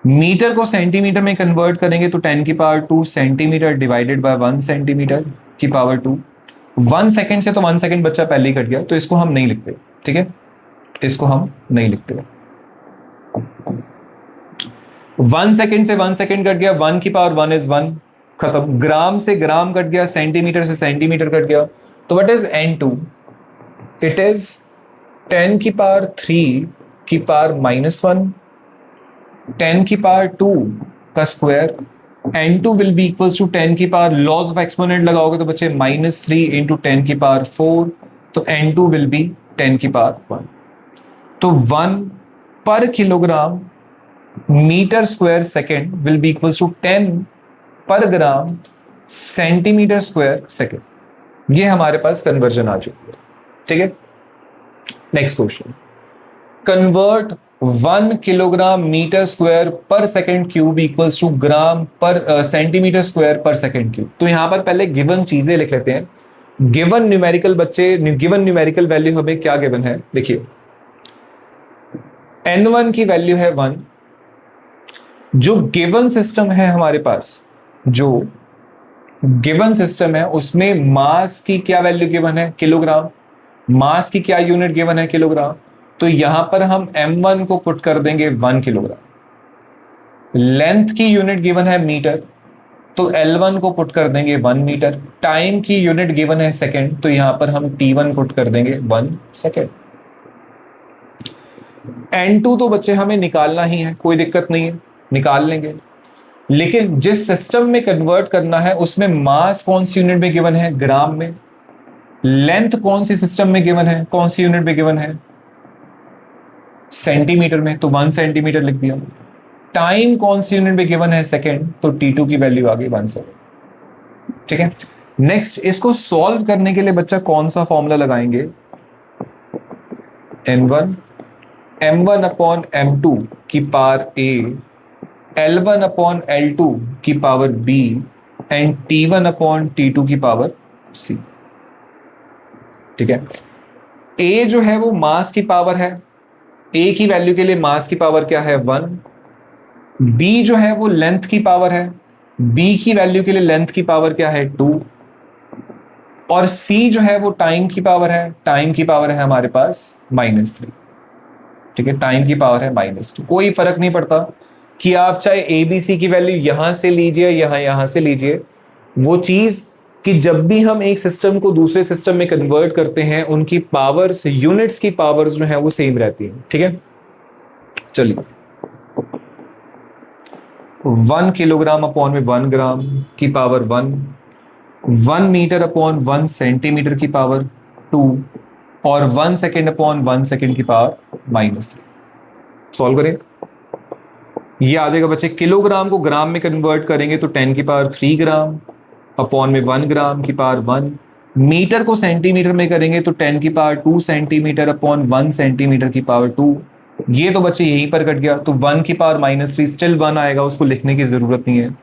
मीटर को सेंटीमीटर में कन्वर्ट करेंगे तो 10 की power 2 centimetre divided by 1 centimetre की पावर 2। 1 सेकेंड से तो 1 सेकेंड बच्चा पहले ही कट गया, तो इसको हम नहीं लिखते। ठीक है, इसको हम नहीं लिखते। 1 सेकेंड से 1 सेकेंड कट गया, 1 की पावर 1 इज 1, खत्म। ग्राम से ग्राम कट गया, सेंटीमीटर से सेंटीमीटर कट गया, तो what is n2, it is 10 की पावर 3 की पावर -1, 10 की पावर 2 का square, n2 will be equals to 10 की पावर, लॉज ऑफ एक्सपोनेंट लगाओगे तो बच्चे -3 इंटू 10 की पावर 4, तो n2 विल बी 10 की पावर 1। तो 1 पर kilogram metre square second will be equals to 10 पर ग्राम सेंटीमीटर स्क्वायर सेकेंड। ये हमारे पास कन्वर्जन आ चुकी है। ठीक है, next question, convert 1 kilogram metre square per second cube equals to gram per centimetre square per second cube. तो यहां पर पहले गिवन चीजें लिख लेते हैं। गिवन न्यूमेरिकल बच्चे, गिवन न्यूमेरिकल वैल्यू हमें क्या गिवन है, देखिए n1 की वैल्यू है 1। जो गिवन सिस्टम है हमारे पास, जो गिवन सिस्टम है उसमें मास की क्या वैल्यू गिवन है, किलोग्राम। मास की क्या यूनिट गिवन है, किलोग्राम। तो यहां पर हम m1 को पुट कर देंगे 1 किलोग्राम। लेंथ की यूनिट गिवन है मीटर, तो L1 को पुट कर देंगे 1 मीटर। टाइम की यूनिट गिवन है सेकेंड, तो यहां पर हम T1 पुट कर देंगे 1 सेकेंड। n2 तो बच्चे हमें निकालना ही है, कोई दिक्कत नहीं है, निकाल लेंगे। लेकिन जिस सिस्टम में कन्वर्ट करना है उसमें मास कौन सी यूनिट में गिवन है, ग्राम में। लेंथ कौन सी सिस्टम में गिवन है, कौन सी यूनिट में गिवन है, सेंटीमीटर में, तो 1 सेंटीमीटर लिख दिया। टाइम कौन सी यूनिट में गिवन है, सेकेंड, तो T2 की वैल्यू आ गई 1 सेकेंड। ठीक है, नेक्स्ट इसको सॉल्व करने के लिए बच्चा कौन सा फॉर्मूला लगाएंगे, n1 m1 अपॉन m2 की power a, L1 upon L2 की power b and T1 upon T2 की पावर c। ठीक है, a जो है वो मास की पावर है, a की वैल्यू के लिए मास की पावर क्या है 1। b जो है वो लेंथ की पावर है, b की वैल्यू के लिए लेंथ की पावर क्या है 2। और c जो है वो टाइम की पावर है, टाइम की पावर है हमारे पास -3। ठीक है, टाइम की पावर है -2। कोई फर्क नहीं पड़ता कि आप चाहे ए बी सी की वैल्यू यहां से लीजिए यहां से लीजिए, वो चीज कि जब भी हम एक सिस्टम को दूसरे सिस्टम में कन्वर्ट करते हैं उनकी पावर्स, यूनिट्स की पावर्स जो है वो सेम रहती है। ठीक है, चलिए 1 किलोग्राम अपॉन में 1 ग्राम की पावर 1, 1 मीटर अपॉन 1 सेंटीमीटर की पावर 2 और 1 सेकेंड अपॉन 1 सेकेंड की पावर -3। सॉल्व करें, ये आ जाएगा बच्चे, किलोग्राम को ग्राम में कन्वर्ट करेंगे तो 10 की पावर 3 ग्राम अपॉन में 1 ग्राम की पावर 1, मीटर को सेंटीमीटर में करेंगे तो 10 की पावर 2 सेंटीमीटर अपॉन 1 सेंटीमीटर की पावर 2। ये तो बच्चे यहीं पर कट गया, तो 1 की पावर -3 स्टिल 1 आएगा, उसको लिखने की जरूरत नहीं है।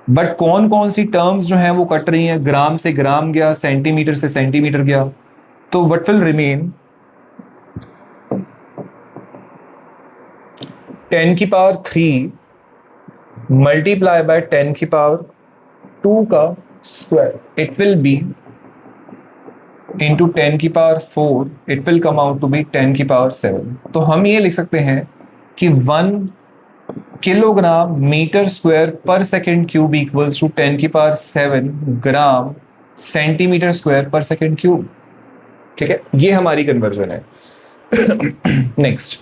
बट कौन कौन सी टर्म्स जो है वो कट रही हैं, ग्राम से ग्राम गया, सेंटीमीटर से सेंटीमीटर गया, तो व्हाट विल रिमेन 10 की पावर 3 मल्टीप्लाई बाय 10 की पावर 2 का square, it will be into 10 की power 4, it will come out to be 10 की पावर 7। तो हम ये लिख सकते हैं कि 1 kilogram metre square per second cube equals to 10 की power 7 gram centimetre square per second cube. ठीक है, ये हमारी कन्वर्जन है। Next,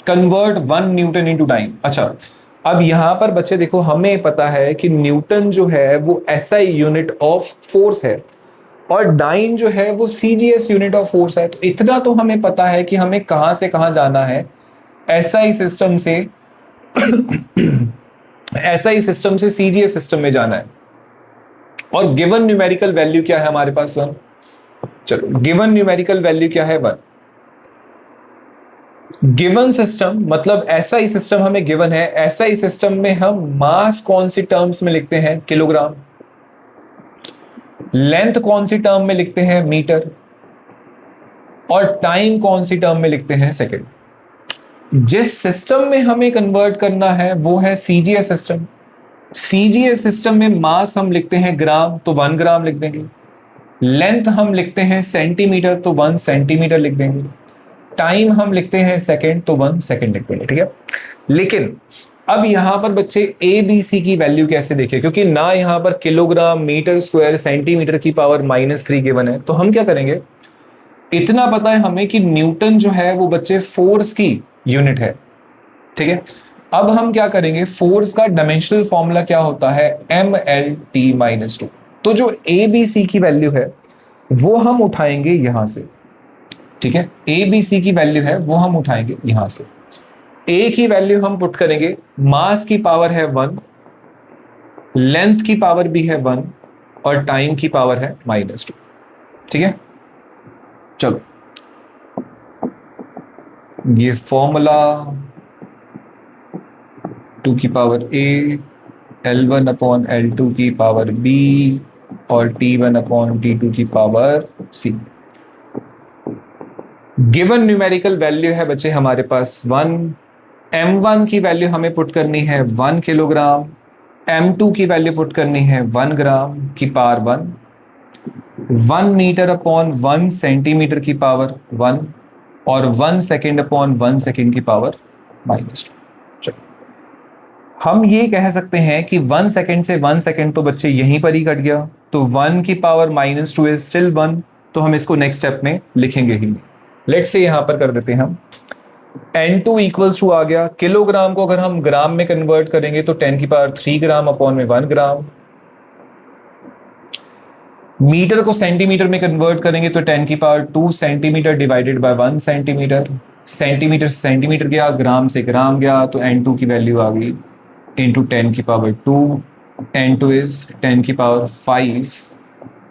convert 1 Newton into time. अच्छा, अब यहां पर बच्चे देखो, हमें पता है कि न्यूटन जो है वो एसआई यूनिट ऑफ फोर्स है और डाइन जो है वो सीजीएस यूनिट ऑफ फोर्स है। तो इतना तो हमें पता है कि हमें कहां से कहां जाना है, एसआई सिस्टम से एसआई सिस्टम से सीजीएस सिस्टम में जाना है। और गिवन न्यूमेरिकल वैल्यू क्या है हमारे पास 1। चलो, गिवन न्यूमेरिकल वैल्यू क्या है 1। गिवन सिस्टम मतलब एसआई सिस्टम हमें गिवन है, एसआई सिस्टम में हम मास कौन सी टर्म्स में लिखते हैं, किलोग्राम, लेंथ कौन सी टर्म में लिखते हैं, मीटर, और टाइम कौन सी टर्म में लिखते हैं, सेकंड। जिस सिस्टम में हमें कन्वर्ट करना है वो है सीजीएस सिस्टम। सीजीएस सिस्टम में मास हम लिखते हैं ग्राम, तो 1 ग्राम लिख देंगे, लेंथ हम लिखते हैं सेंटीमीटर, तो 1 सेंटीमीटर लिख देंगे, टाइम हम लिखते हैं सेकंड, तो 1 सेकंड लिख देंगे। ठीक है, लेकिन अब यहां पर बच्चे ए बी सी की वैल्यू कैसे देखें, क्योंकि ना यहां पर किलोग्राम, मीटर स्क्वायर, सेंटीमीटर की पावर -3 गिवन है, तो हम क्या करेंगे, इतना पता है हमें कि न्यूटन जो है वो बच्चे फोर्स की यूनिट है। ठीक है, अब हम क्या करेंगे, फोर्स का डायमेंशनल फॉर्मूला क्या होता है, mLT-2। तो जो ए बी सी की वैल्यू है वो हम उठाएंगे यहां से। ठीक है, ए बी सी की वैल्यू है वो हम उठाएंगे यहां से। ए की वैल्यू हम पुट करेंगे, मास की पावर है 1, लेंथ की पावर भी है 1 और टाइम की पावर है -2। ठीक है, चलो ये फॉर्मूला 2 की power a, L1 upon L2 की पावर b और T1 अपॉन T2 की power c। Given numerical value है बच्चे हमारे पास 1, m1 की वैल्यू हमें पुट करनी है 1 किलोग्राम, m2 की वैल्यू पुट करनी है 1 ग्राम की पावर 1, 1 मीटर अपॉन 1 सेंटीमीटर की पावर 1 और 1 सेकेंड अपॉन 1 सेकेंड की पावर -2। चलो, हम ये कह सकते हैं कि 1 सेकेंड से 1 सेकेंड तो बच्चे यहीं पर ही कट गया, तो 1 की पावर -2 इज स्टिल 1, तो हम इसको नेक्स्ट स्टेप में लिखेंगे ही नहीं। लेट्स से यहां पर कर देते हैं हम, N2 इक्वल्स टू आ गया, किलोग्राम को अगर हम ग्राम में कन्वर्ट करेंगे तो 10 की पावर 3 ग्राम अपॉन में 1 ग्राम, मीटर को सेंटीमीटर में कन्वर्ट करेंगे तो 10 की power 2 centimetre divided by 1 centimetre, centimetre से सेंटीमीटर गया, ग्राम से ग्राम गया, तो N2 की वैल्यू आ गई इंटू 10 की पावर 2, N2 इज 10 की पावर 5।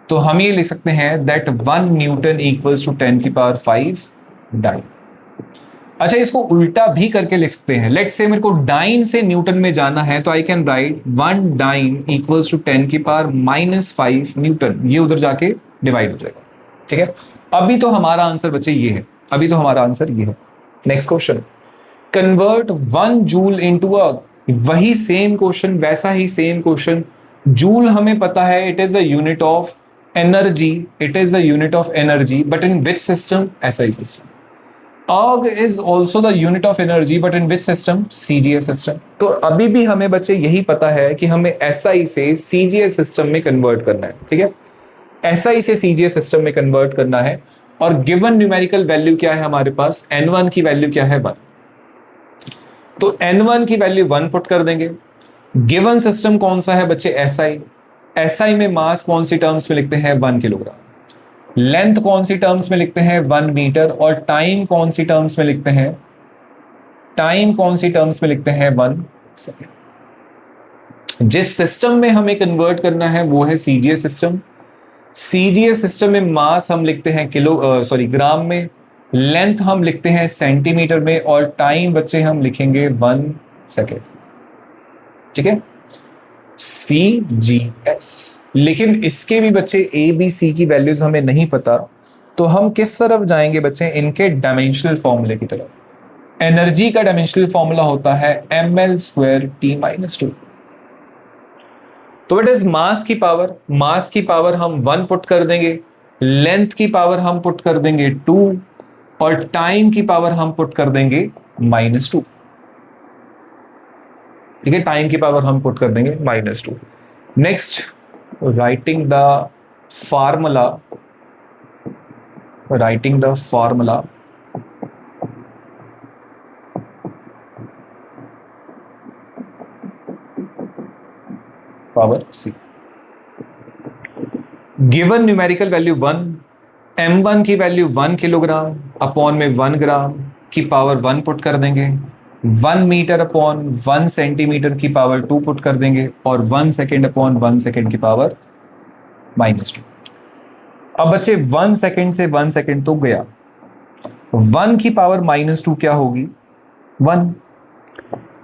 तो हम ये लिख सकते हैं दैट 1 न्यूटन इक्वल्स टू 10 की पावर 5 डाइन। अच्छा, इसको उल्टा भी करके लिख सकते हैं, लेट्स से मेरे को डाइन से न्यूटन में जाना है तो I can write 1 dyne equals to 10 की पावर -5 न्यूटन, ये उधर जाके डिवाइड हो जाएगा। ठीक है, अभी तो हमारा आंसर बच्चे ये है, अभी तो हमारा आंसर ये है। Next question, convert 1 joule into a, वही सेम क्वेश्चन, वैसा ही सेम क्वेश्चन। जूल हमें पता है it is the unit of energy, it is the unit of energy, but in which system? SI system. erg is also the unit of energy, but in which system? CGS system. तो अभी भी हमें बच्चे यही पता है कि हमें SI से CGS सिस्टम में कन्वर्ट करना है, ठीक है? SI से CGS सिस्टम में कन्वर्ट करना है, और गिवन न्यूमेरिकल वैल्यू क्या है हमारे पास? N1 की वैल्यू क्या है? 1. तो N1 की वैल्यू 1 पुट कर देंगे। गिवन सिस्टम कौन सा है बच्चे? SI. SI में मास कौन सी टर्म्स में लिखते हैं? 1 किलोग्राम। लेंथ कौन सी टर्म्स में लिखते हैं? 1 मीटर। और टाइम कौन सी टर्म्स में लिखते हैं? टाइम कौन सी टर्म्स में लिखते हैं? 1 सेकेंड। जिस सिस्टम में हमें कन्वर्ट करना है वो है CGS सिस्टम। CGS सिस्टम में मास हम लिखते हैं ग्राम में, लेंथ हम लिखते हैं सेंटीमीटर में, और टाइम बच्चे हम लिखेंगे 1 सेकेंड, ठीक है? CGS। लेकिन इसके भी बच्चे ABC की वैल्यूज हमें नहीं पता, तो हम किस तरफ जाएंगे बच्चे? इनके डायमेंशनल फॉर्मूले की तरफ। एनर्जी का डायमेंशनल फॉर्मूला होता है ml²T-2। तो व्हाट इज मास की पावर? मास की पावर हम 1 पुट कर देंगे, लेंथ की पावर हम पुट कर देंगे 2, और टाइम की पावर हम पुट कर देंगे -2, ठीक है? टाइम की पावर हम पुट कर देंगे -2। Next, writing the formula, power C। Given numerical value 1, M1 की वैल्यू 1 किलोग्राम अपॉन में 1 ग्राम की पावर 1 पुट कर देंगे, 1 मीटर अपॉन 1 सेंटीमीटर की पावर 2 पुट कर देंगे, और 1 सेकेंड अपॉन 1 सेकेंड की पावर -2। अब बच्चे 1 सेकेंड से 1 सेकेंड तो गया, 1 की पावर -2 क्या होगी? 1।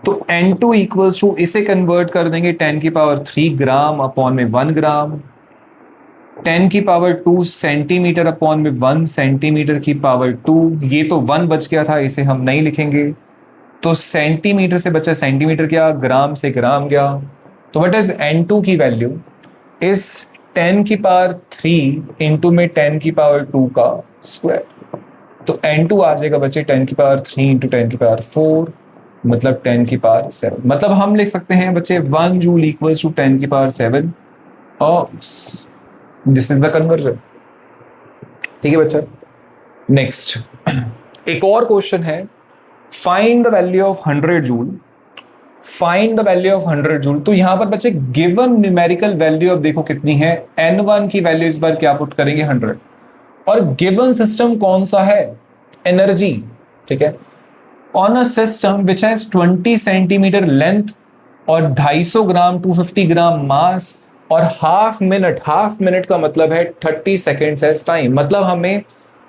तो N2 इक्वल्स टू, इसे कन्वर्ट कर देंगे 10 की पावर 3 ग्राम अपॉन में 1 ग्राम, 10 की पावर 2 सेंटीमीटर अपॉन में 1 सेंटीमीटर की पावर 2। ये तो 1 बच गया था, इसे हम नहीं लिखेंगे, तो सेंटीमीटर से बचा सेंटीमीटर, क्या? ग्राम से ग्राम गया। तो व्हाट इज N2 की वैल्यू? इस 10 की पावर 3 इंटू में 10 की पावर 2 का स्क्वायर। तो N2 आ जाएगा बच्चे 10 की पावर 3 इंटू 10 की पावर 4, मतलब 10 की पावर 7। मतलब हम लिख सकते हैं बच्चे 1 जूल इक्वल्स टू 10 की पावर 7, और दिस इज द कन्वर्जन, ठीक है बच्चा? नेक्स्ट, एक और क्वेश्चन है, find the value of 100 joule. Find the value of 100 joule. तो यहां पर बच्चे गिवन न्यूमेरिकल वैल्यू अब देखो कितनी है? N1 की वैल्यू इस बार क्या पुट करेंगे? 100। और गिवन सिस्टम कौन सा है? एनर्जी, ठीक है? On a system which has 20 centimetre length और 250 ग्राम 250 ग्राम मास और हाफ मिनट का मतलब है 30 सेकेंड्स एज टाइम। मतलब हमें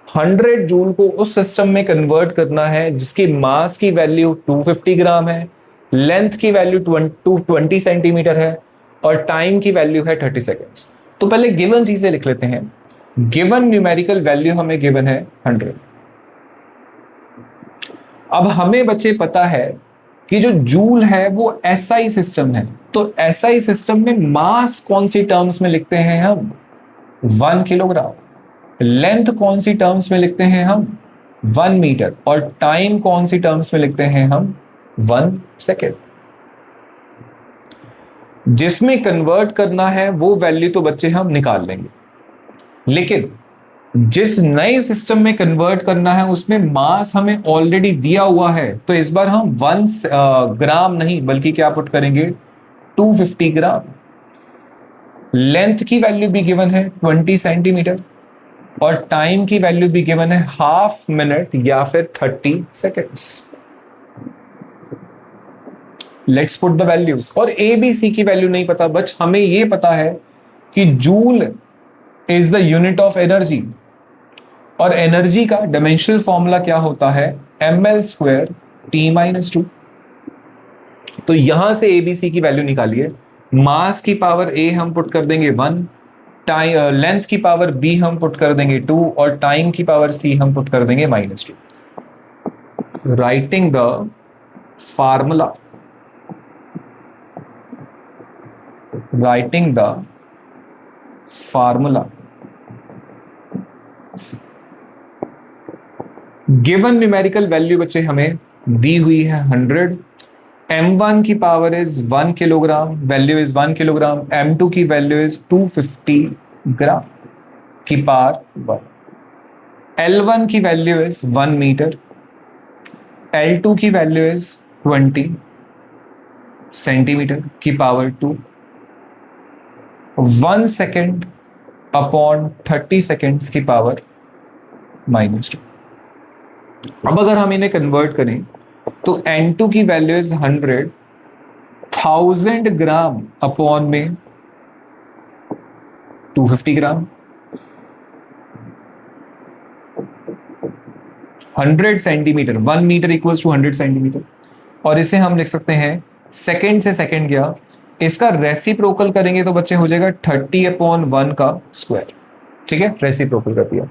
100 जूल को उस सिस्टम में कन्वर्ट करना है जिसकी मास की वैल्यू 250 ग्राम है, लेंथ की वैल्यू 20 सेंटीमीटर है, और टाइम की वैल्यू है 30 सेकेंड्स। तो पहले गिवन चीजें लिख लेते हैं। गिवन न्यूमेरिकल वैल्यू हमें गिवन है 100। अब हमें बच्चे पता है कि जो जूल है वो SI सिस्टम है, तो SI सिस्टम में मास कौन सी टर्म्स में लिखते हैं हम? 1 किलोग्राम। लेंथ कौन सी टर्म्स में लिखते हैं हम? 1 मीटर। और टाइम कौन सी टर्म्स में लिखते हैं हम? 1 सेकेंड। जिसमें कन्वर्ट करना है वो वैल्यू तो बच्चे हम निकाल लेंगे, लेकिन जिस नए सिस्टम में कन्वर्ट करना है उसमें मास हमें ऑलरेडी दिया हुआ है, तो इस बार हम 1 ग्राम नहीं बल्कि क्या पुट करेंगे? 250 ग्राम। लेंथ की वैल्यू भी गिवन है 20 सेंटीमीटर, और टाइम की वैल्यू भी गिवन है हाफ मिनट या फिर 30 seconds. Let's put the values. और ABC की वैल्यू नहीं पता, बट हमें यह पता है कि joule is the unit of energy, और एनर्जी का डायमेंशनल फॉर्मूला क्या होता है? ml²T-2। तो यहां से ABC की वैल्यू निकालिए। मास की पावर A हम पुट कर देंगे 1, लेंथ की पावर B हम पुट कर देंगे 2, और टाइम की पावर C हम पुट कर देंगे -2। Writing the formula, given numerical value बच्चे हमें दी हुई है 100, m1 की power is 1 kilogram, value is 1 kilogram, m2 की वैल्यू इज 250 ग्राम की पावर 1, L1 की वैल्यू इज 1 मीटर, L2 की वैल्यू इज 20 सेंटीमीटर की पावर 2, 1 सेकेंड अपॉन 30 सेकेंड्स की पावर -2। अब अगर हम इन्हें कन्वर्ट करें तो N2 की वैल्यू इज 100, 1000 ग्राम अपॉन में 250 gram, 100 centimetre, 1 metre equals to 100 centimetre, और इसे हम लिख सकते हैं सेकेंड से सेकेंड गया, इसका रेसिप्रोकल करेंगे तो बच्चे हो जाएगा 30/1 का स्क्वायर। ठीक है, रेसिप्रोकल कर दिया।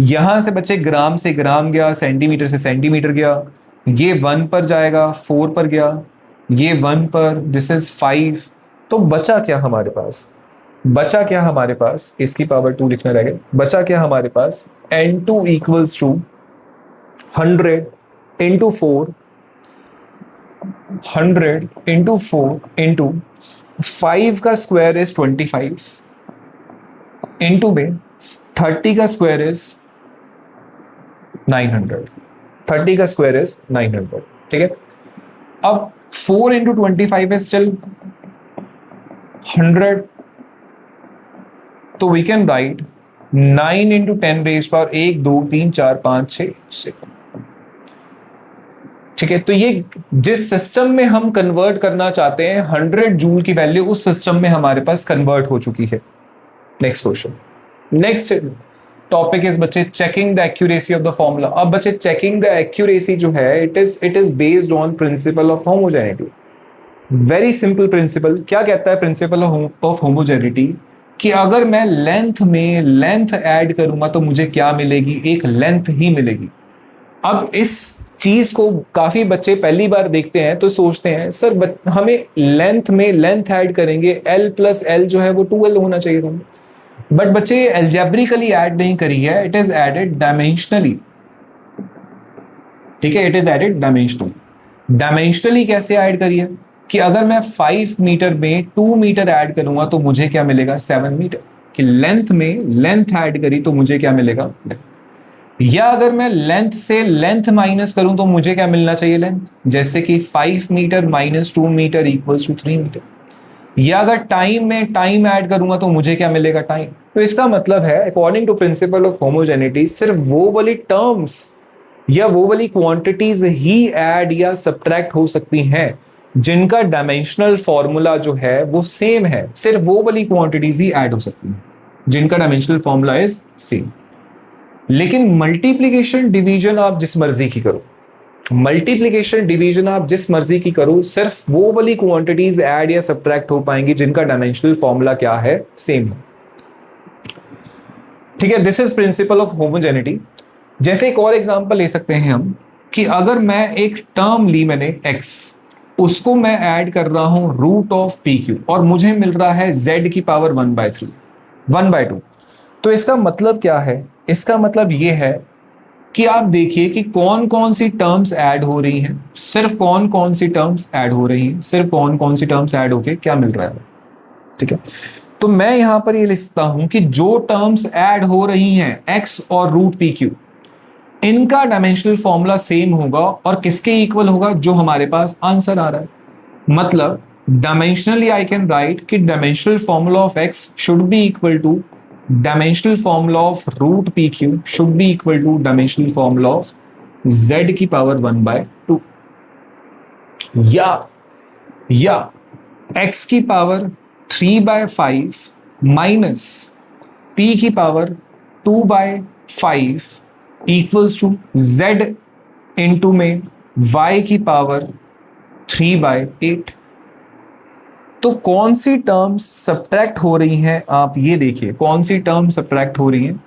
यहां से बच्चे ग्राम से ग्राम गया, सेंटीमीटर से सेंटीमीटर गया, ये 1 पर जाएगा, 4 पर गया, ये 1 पर, दिस इज 5। तो बचा क्या हमारे पास? बचा क्या हमारे पास? इसकी पावर 2 लिखना रहेगा। बचा क्या हमारे पास? N2 equals to 100 into 4, 100 into 4 into 5 का स्क्वायर इज 25 इंटू में 30 का स्क्वायर इज 900, 30 का स्क्वायर इज 900। ठीक है, अब 4 इंटू 25 इज स्टिल 100, तो we can write 9 into 10 raise power 1 2 3 4 5 6। ठीक है, तो ये जिस सिस्टम में हम कन्वर्ट करना चाहते हैं 100 जूल की वैल्यू, उस सिस्टम में हमारे पास कन्वर्ट हो चुकी है। Next question, next topic is बच्चे checking the accuracy of the formula. अब बच्चे चेकिंग द एक्यूरेसी जो है it is based on principle of homogeneity. Very simple principle. क्या कहता है प्रिंसिपल ऑफ होमोजेनिटी? कि अगर मैं लेंथ में लेंथ ऐड करूंगा तो मुझे क्या मिलेगी? एक लेंथ ही मिलेगी। अब इस चीज को काफी बच्चे पहली बार देखते हैं तो सोचते हैं सर हमें लेंथ में लेंथ ऐड करेंगे, L प्लस L जो है वो 2L होना चाहिए था। बट बच्चे एल्जेब्रिकली ऐड नहीं करी है, इट इज एडेड डायमेंशनली। ठीक है, it is added dimensionally. Dimensionally कैसे ऐड करी है? कि अगर मैं 5 मीटर में 2 मीटर ऐड करूंगा तो मुझे क्या मिलेगा? 7 मीटर। कि लेंथ में लेंथ ऐड करी तो मुझे क्या मिलेगा? या अगर मैं लेंथ से लेंथ माइनस करूं तो मुझे क्या मिलना चाहिए? लेंथ। जैसे कि 5 metre minus 2 metre equals to 3 metre. या अगर टाइम में टाइम ऐड करूंगा तो मुझे क्या मिलेगा? टाइम। तो इसका मतलब है according to principle of homogeneity सिर्फ वो वाली टर्म्स या वो वाली क्वांटिटीज ही ऐड या सब्ट्रैक्ट हो सकती हैं जिनका डायमेंशनल फॉर्मूला जो है वो सेम है। सिर्फ वो वाली क्वांटिटीज ही ऐड हो सकती हैं जिनका डायमेंशनल फॉर्मूला इज सेम। लेकिन मल्टीप्लिकेशन डिवीजन आप जिस मर्जी की करो, मल्टीप्लिकेशन डिवीजन आप जिस मर्जी की करो, सिर्फ वो वाली क्वांटिटीज ऐड या सब्ट्रैक्ट हो पाएंगी जिनका डायमेंशनल फॉर्मूला क्या है? सेम है। ठीक है, this is principal of homogeneity. जैसे एक और एग्जांपल ले सकते हैं हम कि अगर मैं एक टर्म ली मैंने x, उसको मैं ऐड कर रहा हूं रूट ऑफ पी क्यू और मुझे मिल रहा है z की पावर 1/3, 1/2। तो इसका मतलब क्या है? इसका मतलब यह है कि आप देखिए कि कौन कौन सी टर्म्स ऐड हो रही हैं, सिर्फ कौन कौन सी टर्म्स ऐड हो रही हैं, सिर्फ कौन कौन सी टर्म्स ऐड होके क्या मिल रहा है। ठीक है, तो मैं यहां पर ये लिखता हूं कि जो टर्म्स ऐड हो रही हैं x और रूट पी क्यू, इनका डायमेंशनल फॉर्मूला सेम होगा और किसके इक्वल होगा? जो हमारे पास आंसर आ रहा है। मतलब डायमेंशनली आई कैन राइट कि dimensional formula of x should be equal to dimensional formula of root pq should be equal to dimensional formula of z की पावर 1/2 या x की पावर 3/5 माइनस p की power 2/5 equals to z into में y की पावर 3/8। तो कौन सी terms subtract हो रही हैं? आप ये देखिए कौन सी टर्म सब्ट्रैक्ट हो रही हैं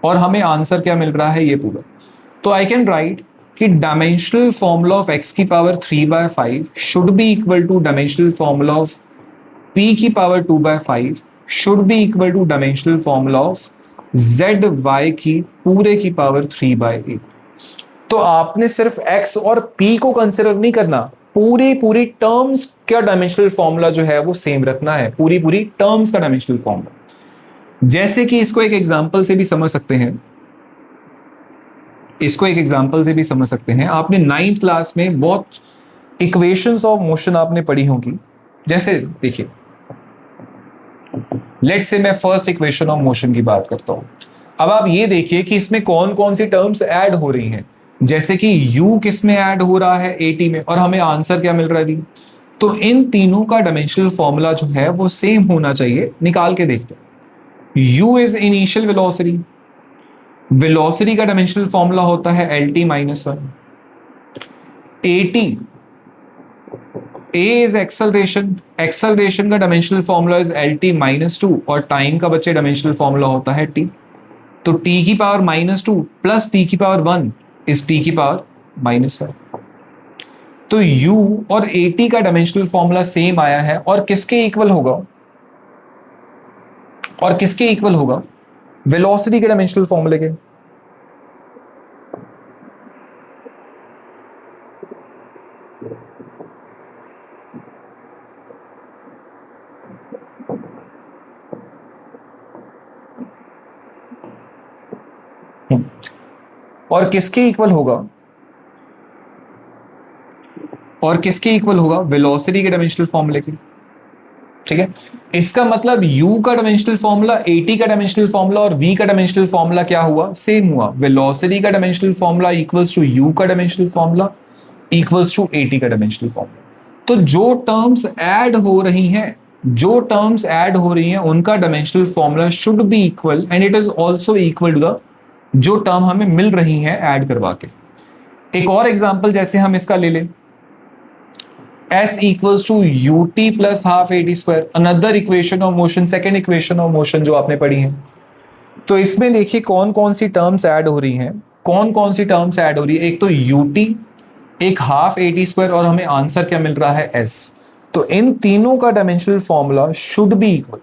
और हमें आंसर क्या मिल रहा है ये पूरा। तो आई कैन राइट कि डायमेंशनल फॉर्मूला ऑफ x की power 3/5 should be equal to dimensional formula of p की power 2/5 should be equal to dimensional formula of z y की पूरे की पावर 3/8। तो आपने सिर्फ x और p को कंसिडर नहीं करना, पूरी पूरी टर्म्स का डायमेंशनल फॉर्मूला जो है वो सेम रखना है, पूरी पूरी टर्म्स का डायमेंशनल फॉर्मूला। जैसे कि इसको एक एग्जांपल से भी समझ सकते हैं, इसको एक एग्जांपल से भी समझ सकते हैं। आपने 9th क्लास में बहुत इक्वेशंस ऑफ मोशन आपने पढ़ी होंगी। जैसे देखिए, लेट्स से मैं फर्स्ट इक्वेशन ऑफ मोशन की बात करता हूं। अब आप ये देखिए कि इसमें कौन कौन सी टर्म्स ऐड हो रही हैं। जैसे कि u किस में ऐड हो रहा है, at में, और हमें आंसर क्या मिल रहा है अभी। तो इन तीनों का डायमेंशनल फॉर्मूला जो है वो सेम होना चाहिए। निकाल के देखते हैं। u is initial velocity, velocity का डायमेंशनल फॉर्मूला होता है lt minus 1। at, a is acceleration, acceleration का dimensional formula is lt minus 2, और टाइम का बच्चे डायमेंशनल फॉर्मूला होता है t। तो t की पावर माइनस 2 प्लस t की पावर 1 इज t की पावर माइनस 5। तो u और at का डायमेंशनल फॉर्मूला सेम आया है, और किसके इक्वल होगा, और किसके इक्वल होगा, वेलोसिटी के डायमेंशनल फॉर्मूले के। और किसके इक्वल होगा, और किसके इक्वल होगा, वेलोसिटी के डायमेंशनल फॉर्मूले के। ठीक है, इसका मतलब u का डायमेंशनल फॉर्मूला, at का डायमेंशनल फॉर्मूला और v का डायमेंशनल फॉर्मूला क्या हुआ, सेम हुआ। वेलोसिटी का dimensional formula equals to u का dimensional formula equals to at का डायमेंशनल फॉर्मूला। तो जो टर्म्स ऐड हो रही हैं, जो टर्म्स ऐड हो रही हैं उनका dimensional formula should be equal, and it is also equal to the जो टर्म हमें मिल रही हैं ऐड करवा के। एक और एग्जांपल जैसे हम इसका ले लें, s equals to ut plus half at square, another equation of motion, second equation of motion जो आपने पढ़ी है। तो इसमें देखिए कौन कौन सी टर्म्स ऐड हो रही हैं, कौन कौन सी टर्म्स ऐड हो रही है। एक तो ut, एक हाफ at स्क्वायर, और हमें आंसर क्या मिल रहा है, s। तो इन तीनों का dimensional formula should be equal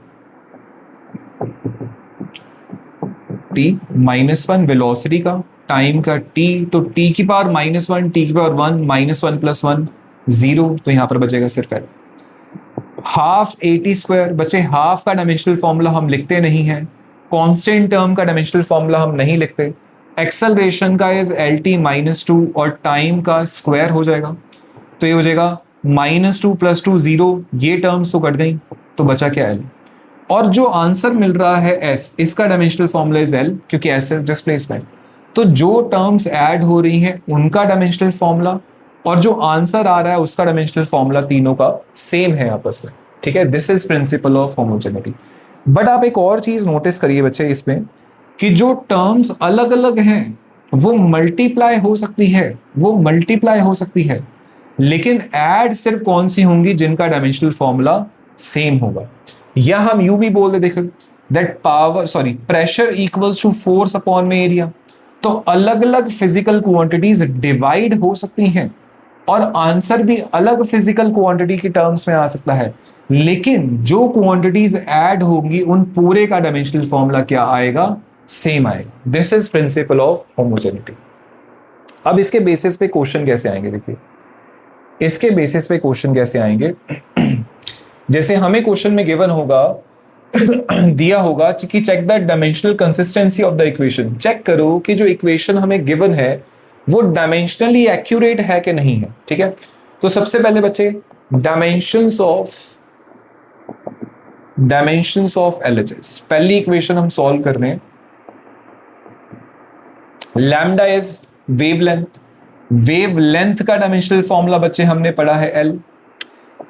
t minus 1 velocity का, टाइम का t, तो t की पावर माइनस 1, t की पावर 1, माइनस 1 प्लस 1 0, तो यहां पर बचेगा सिर्फ l। हाफ at स्क्वायर, बचे हाफ का डायमेंशनल फॉर्मूला हम लिखते नहीं है, कांस्टेंट टर्म का डायमेंशनल फॉर्मूला हम नहीं लिखते। एक्सेलरेशन का इज lt माइनस 2, और टाइम का स्क्वायर हो जाएगा, तो ये हो जाएगा माइनस 2 प्लस 2 0, ये टर्म्स तो कट गई, तो बचा क्या l। और जो आंसर मिल रहा है s, इसका डायमेंशनल फॉर्मूला इज l, क्योंकि s इज डिस्प्लेसमेंट। तो जो टर्म्स ऐड हो रही हैं उनका डायमेंशनल फॉर्मूला और जो आंसर आ रहा है उसका डायमेंशनल फॉर्मूला तीनों का सेम है आपस में। ठीक है, this is principal of homogeneity. But आप एक और चीज नोटिस करिए बच्चे इसमें, कि जो टर्म्स अलग अलग हैं वो मल्टीप्लाई हो सकती है, वो मल्टीप्लाई हो सकती है, लेकिन ऐड सिर्फ कौन सी होंगी, जिनका डायमेंशनल फॉर्मूला सेम होगा। या हम यू भी बोल दे, देखो, that power pressure equals to force upon में एरिया। तो अलग अलग फिजिकल क्वांटिटीज डिवाइड हो सकती हैं और आंसर भी अलग फिजिकल क्वांटिटी के टर्म्स में आ सकता है, लेकिन जो क्वांटिटीज ऐड होंगी उन पूरे का डायमेंशनल फॉर्मूला क्या आएगा, सेम आएगा। This is principal of homogeneity. अब इसके बेसिस पे क्वेश्चन कैसे आएंगे, देखिए इसके बेसिस पे क्वेश्चन कैसे आएंगे। जैसे हमें क्वेश्चन में गिवन होगा दिया होगा कि check the dimensional consistency of the equation. Check करो कि जो इक्वेशन हमें गिवन है वो डायमेंशनली एक्यूरेट है कि नहीं है। ठीक है, तो सबसे पहले बच्चे डायमेंशंस ऑफ एलएचएस, पहली इक्वेशन हम सॉल्व कर रहे हैं। लैम्डा इज वेवलेंथ, वेवलेंथ का डायमेंशनल फॉर्मूला बच्चे हमने पढ़ा है एल।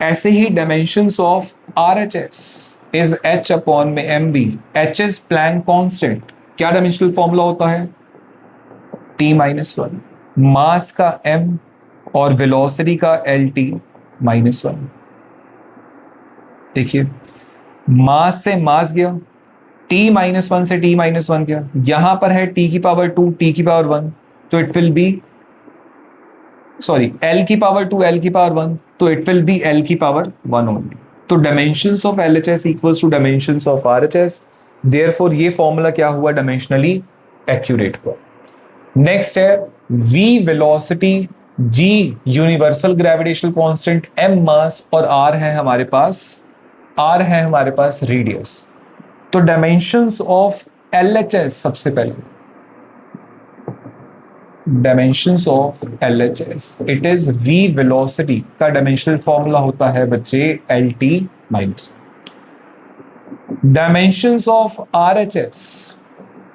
ऐसे ही dimensions of RHS is h upon में mv। h is Planck constant, क्या डायमेंशनल फॉर्मूला होता है, t माइनस 1। मास का m और वेलोसिटी का lt माइनस 1। देखिए मास से मास गया, t माइनस 1 से t माइनस 1 गया, यहां पर है t की पावर 2, t की पावर 1, तो इट विल बी l की पावर 2, l की पावर 1, तो इट विल बी l की पावर 1 ओनली। तो dimensions of LHS equals to dimensions of RHS। Therefore ये फॉर्मूला क्या हुआ, डायमेंशनली एक्यूरेट हुआ। नेक्स्ट है v velocity, g universal gravitational constant, m मास और r है हमारे पास रेडियस। तो डायमेंशंस ऑफ LHS, सबसे पहले dimensions of LHS, it is v velocity का डायमेंशनल फॉर्मूला होता है बच्चे LT minus. Dimensions of RHS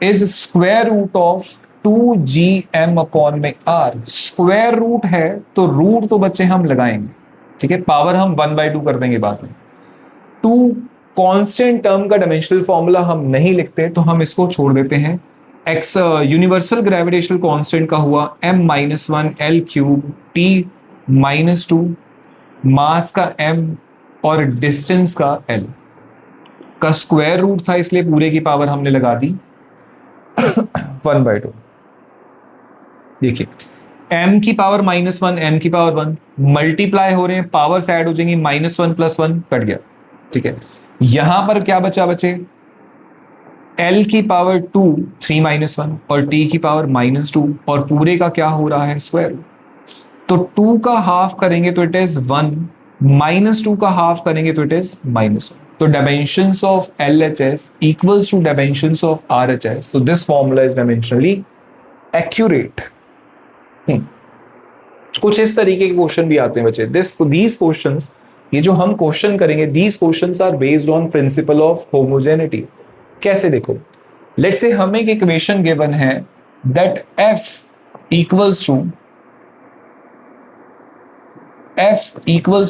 is square root of 2gm upon में r। स्क्वायर रूट है तो रूट तो बच्चे हम लगाएंगे, ठीक है, पावर हम 1/2 कर देंगे बाद में। 2 कांस्टेंट टर्म का डायमेंशनल फॉर्मूला हम नहीं लिखते तो हम इसको छोड़ देते हैं। एक्स यूनिवर्सल ग्रेविटेशनल कांस्टेंट का हुआ m-1 L क्यूब T-2, मास का m और डिस्टेंस का L का स्क्वायर रूट था, इसलिए पूरे की पावर हमने लगा दी 1/2। देखिए m की पावर -1, m की पावर 1 मल्टीप्लाई हो रहे हैं, पावर्स ऐड हो जाएंगी, -1 + 1 कट गया, ठीक है। यहां पर क्या बचा बचे, l की पावर 2 3 - 1 और t की पावर -2 और पूरे का क्या हो रहा है, स्क्वायर। तो 2 का हाफ करेंगे तो इट इज 1, -2 का हाफ करेंगे तो इट इज -1। तो dimensions of LHS equals to dimensions of RHS. So this formula is dimensionally accurate. कुछ इस तरीके के क्वेश्चन भी आते हैं बच्चे। These questions, ये जो हम क्वेश्चन करेंगे, these questions are based on principle of homogeneity. कैसे देखो, let's say हमें एक इक्वेशन गिवन है that f equals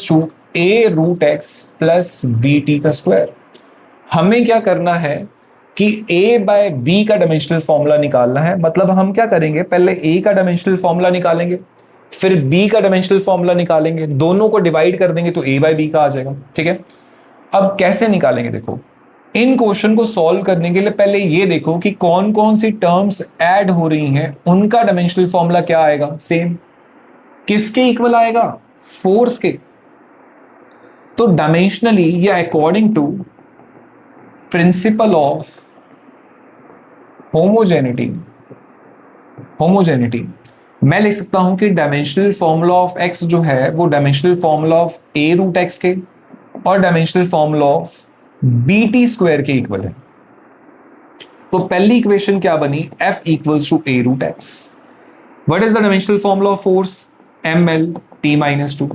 to a root x plus bt का स्क्वायर। हमें क्या करना है कि a बाय b का डायमेंशनल फॉर्मूला निकालना है। मतलब हम क्या करेंगे, पहले a का डायमेंशनल फॉर्मूला निकालेंगे, फिर b का डायमेंशनल फॉर्मूला निकालेंगे, दोनों को डिवाइड कर देंगे तो a बाय b का आ जाएगा, ठीक है। अब कैसे निकालेंगे, देखो इन क्वेश्चन को सॉल्व करने के लिए पहले ये देखो कि कौन कौन सी टर्म्स ऐड हो रही हैं, उनका डायमेंशनल फॉर्मूला क्या आएगा, सेम। किसके इक्वल आएगा, फोर्स के। तो डायमेंशनली या according to principle of homogeneity मैं लिख सकता हूं कि डायमेंशनल फॉर्मूला ऑफ x जो है वो dimensional formula of a root x के और dimensional formula of bt square के इक्वल है। तो पहली इक्वेशन क्या बनी, f equals to a root x। What is the dimensional formula of force, ml T-2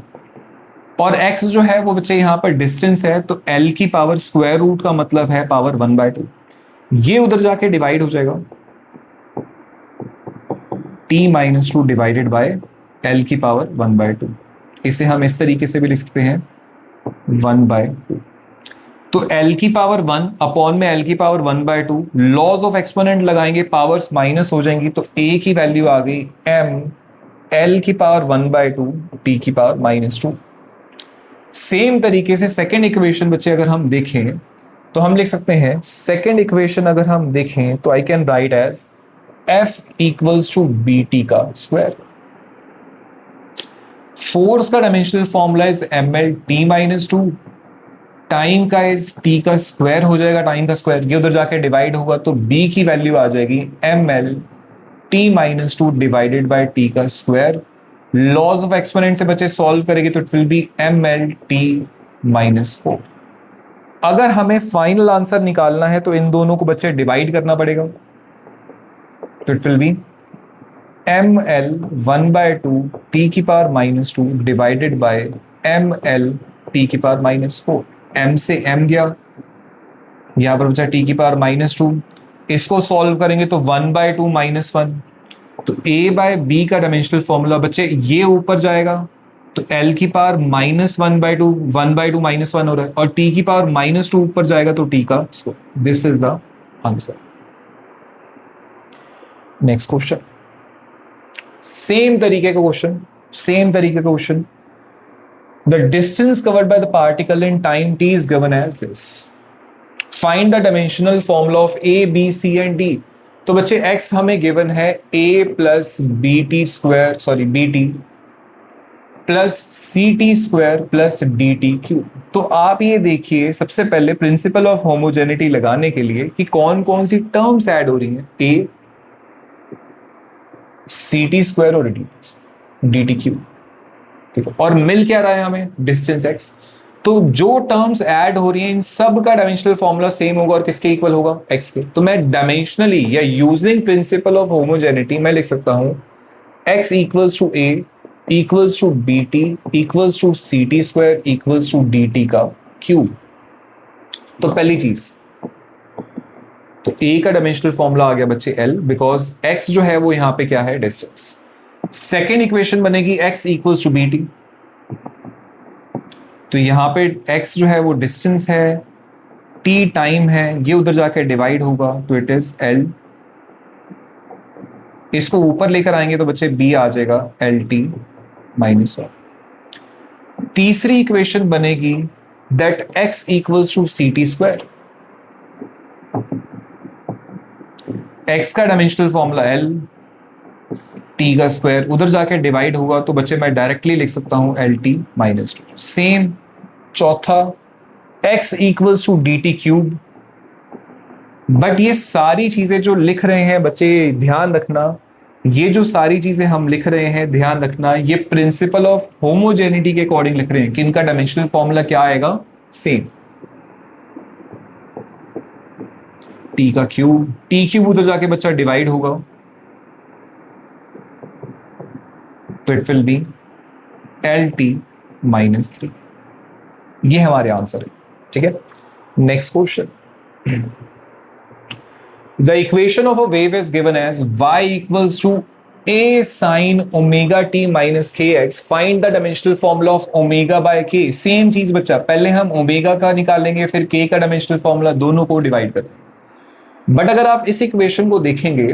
और x जो है वो बच्चे यहां पर डिस्टेंस है, तो l की पावर स्क्वायर रूट का मतलब है पावर 1/2। ये उधर जाके डिवाइड हो जाएगा, T-2 डिवाइडेड बाय l की पावर 1/2। इसे हम इस तरीके से भी लिख सकते हैं 1/2। तो l की पावर 1 अपॉन में l की पावर 1/2, लॉज ऑफ एक्सपोनेंट लगाएंगे, पावर्स माइनस हो जाएंगी, तो a की वैल्यू आ गई m l की पावर 1/2 t की पावर -2। सेम तरीके से सेकेंड इक्वेशन बच्चे अगर हम देखें तो हम लिख सकते हैं, सेकेंड इक्वेशन अगर हम देखें तो I can write as f equals to bt का स्क्वायर। फोर्स का dimensional formula is ml T-2, time का इज t का स्क्वायर हो जाएगा, टाइम का स्क्वायर, ये उधर जाके डिवाइड होगा तो b की वैल्यू आ जाएगी ml T-2 divided by t का स्क्वायर। लॉज ऑफ एक्सपोनेंट से बच्चे सॉल्व करेंगे तो इट विल बी ml-4। अगर हमें फाइनल आंसर निकालना है तो इन दोनों को बच्चे डिवाइड करना पड़ेगा, तो it will B ml 1/2 t की power -2 divided by ml t की पावर -4। m से m गया, यहां पर बचा t की पावर -2, इसको सॉल्व करेंगे तो 1/2 -1, तो a बाय b का डायमेंशनल फॉर्मूला बच्चे ये ऊपर जाएगा, तो l की पावर -1/2 1/2 -1 हो रहा है, और t की पावर -2 ऊपर जाएगा तो t का square. This is the answer. Next question, same तरीके का question. The distance covered by the particle in time t is given as this. Find the dimensional formula of a b c and d। तो बच्चे x हमें गिवन है a plus bt square, bt plus C T square plus D T cube. तो आप ये देखिए सबसे पहले प्रिंसिपल ऑफ होमोजेनिटी लगाने के लिए कि कौन कौन सी टर्म्स ऐड हो रही हैं, ए सी टी स्क्वायर और डी टी क्यूब, ठीक है, और मिल क्या रहा है हमें, डिस्टेंस एक्स। तो जो टर्म्स ऐड हो रही हैं इन सब का डायमेंशनल फॉर्मूला सेम होगा और किसके इक्वल होगा, एक्स के। तो मैं डायमेंशनली या यूजिंग प्रिंसिपल ऑफ होमोजेनिटी मैं लिख सकता हूं x equals to A equals to B T equals to C T square equals to D T का क्यूब। तो पहली चीज, तो a का डायमेंशनल फॉर्मूला आ गया बच्चे l, बिकॉज x जो है वो यहां पे क्या है, डिस्टेंस। सेकेंड इक्वेशन बनेगी x equals to B T, तो यहां पे x जो है वो डिस्टेंस है, t टाइम है, ये उधर जाकर डिवाइड होगा तो इट इज l। इसको ऊपर लेकर आएंगे तो बच्चे b आ जाएगा एल टी माइनस वन। तीसरी इक्वेशन बनेगी that x equals to C T square, x का डायमेंशनल फॉर्मूला l, t का स्क्वायर उधर जाके डिवाइड होगा तो बच्चे मैं डायरेक्टली लिख सकता हूं L T minus two. Same चौथा x equals to D T cube. But ये सारी चीजें जो लिख रहे हैं बच्चे ध्यान रखना, ये जो सारी चीजें हम लिख रहे हैं ध्यान रखना, ये प्रिंसिपल ऑफ होमोजेनिटी के अकॉर्डिंग लिख रहे हैं कि इनका डायमेंशनल फॉर्मूला क्या आएगा, सेम, टी का क्यूब, टी क्यूब उधर जाके बच्चा डिवाइड होगा तो it will be L T minus three. ये हमारे आंसर है, ठीक है। Next question, the equation of a wave is given as y equals to a sin omega t minus k x, find the dimensional formula of omega by k। Same चीज बच्चा, पहले हम omega का निकालेंगे फिर k का dimensional formula, दोनों को डिवाइड करेंगे। बट अगर आप इस इक्वेशन को देखेंगे,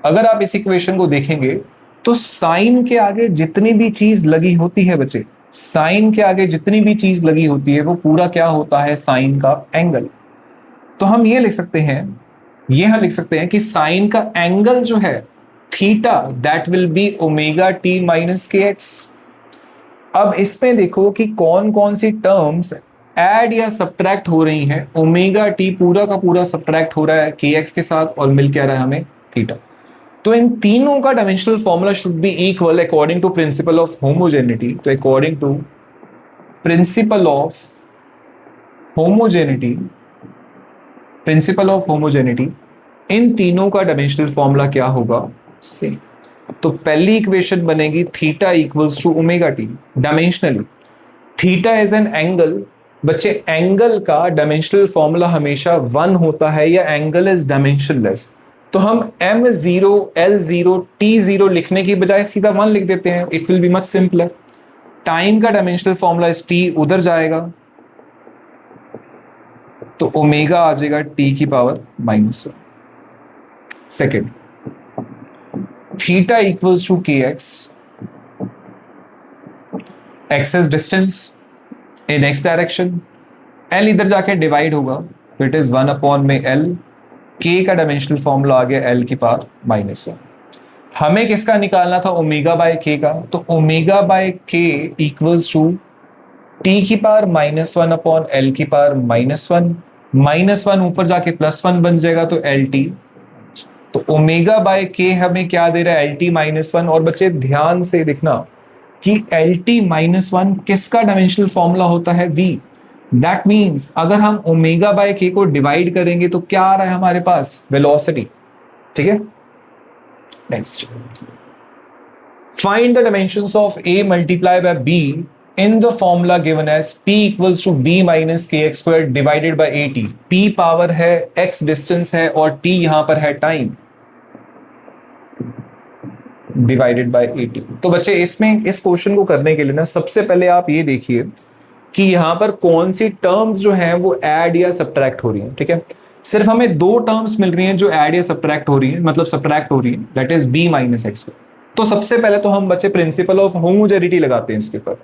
अगर आप इस इक्वेशन को देखेंगे तो साइन के आगे जितनी भी चीज लगी होती है बच्चे, साइन के आगे जितनी भी चीज लगी होती है वो पूरा क्या होता है, साइन का एंगल। तो हम ये लिख सकते हैं, ये हम लिख सकते हैं कि साइन का एंगल जो है theta that will be omega T minus k x. अब इसमें देखो कि कौन कौन सी टर्म्स ऐड या सब्ट्रैक्ट हो रही हैं। ओमेगा टी पूरा का पूरा सब्ट्रैक्ट हो रहा है के एक्स के साथ और मिल क्या रहा है हमें, थीटा। तो इन तीनों का dimensional formula should be equal according to principle of homogeneity. तो according to principle of homogeneity, principle of homogeneity, इन तीनों का डायमेंशनल फॉर्मूला क्या होगा, सेम। तो पहली इक्वेशन बनेगी theta equals to omega T. Dimensionally theta is an angle, बच्चे एंगल का डायमेंशनल फॉर्मूला हमेशा 1 होता है या एंगल इज डायमेंशनलेस। तो हम m0 l0 t0 लिखने की बजाय सीधा 1 लिख देते हैं, it will be much simpler. Time का डायमेंशनल फॉर्मूला इज t, उधर जाएगा तो ओमेगा आ जाएगा t की power minus one. Second, theta equals to k x, x is distance in x direction, l इधर जाके डिवाइड होगा तो इट इज 1 अपॉन में l, k का डायमेंशनल फॉर्मूला आ गया l की पावर माइनस वन। हमें किसका निकालना था, ओमेगा बाय k का। तो omega by k equals to t की power minus one upon l की power minus one, minus one ऊपर जाके प्लस वन बन जाएगा तो एल टी। तो ओमेगा बाय k हमें क्या दे रहा है, एल टी माइनस वन। और बच्चे ध्यान से देखना कि एल टी माइनस वन किसका डायमेंशनल फॉर्मूला होता है, v। दैट मीन्स अगर हम ओमेगा बाय k को डिवाइड करेंगे तो क्या आ रहा है हमारे पास, वेलोसिटी, ठीक है। Next, find the dimensions of a multiply by b in the formula given as p equals to b minus kx square divided by at। p power है, x डिस्टेंस है और t यहां पर है टाइम, डिवाइडेड बाय at। तो बच्चे इसमें इस क्वेश्चन को करने के लिए ना सबसे पहले आप ये देखिए कि यहां पर कौन सी टर्म्स जो हैं वो ऐड या सब्ट्रैक्ट हो रही हैं, ठीक है। सिर्फ हमें दो टर्म्स मिल रही हैं जो ऐड या सब्ट्रैक्ट हो रही हैं, मतलब सब्ट्रैक्ट हो रही हैं, that is b minus x. तो सबसे पहले तो हम बच्चे प्रिंसिपल ऑफ होमोजेनिटी लगाते हैं इसके ऊपर।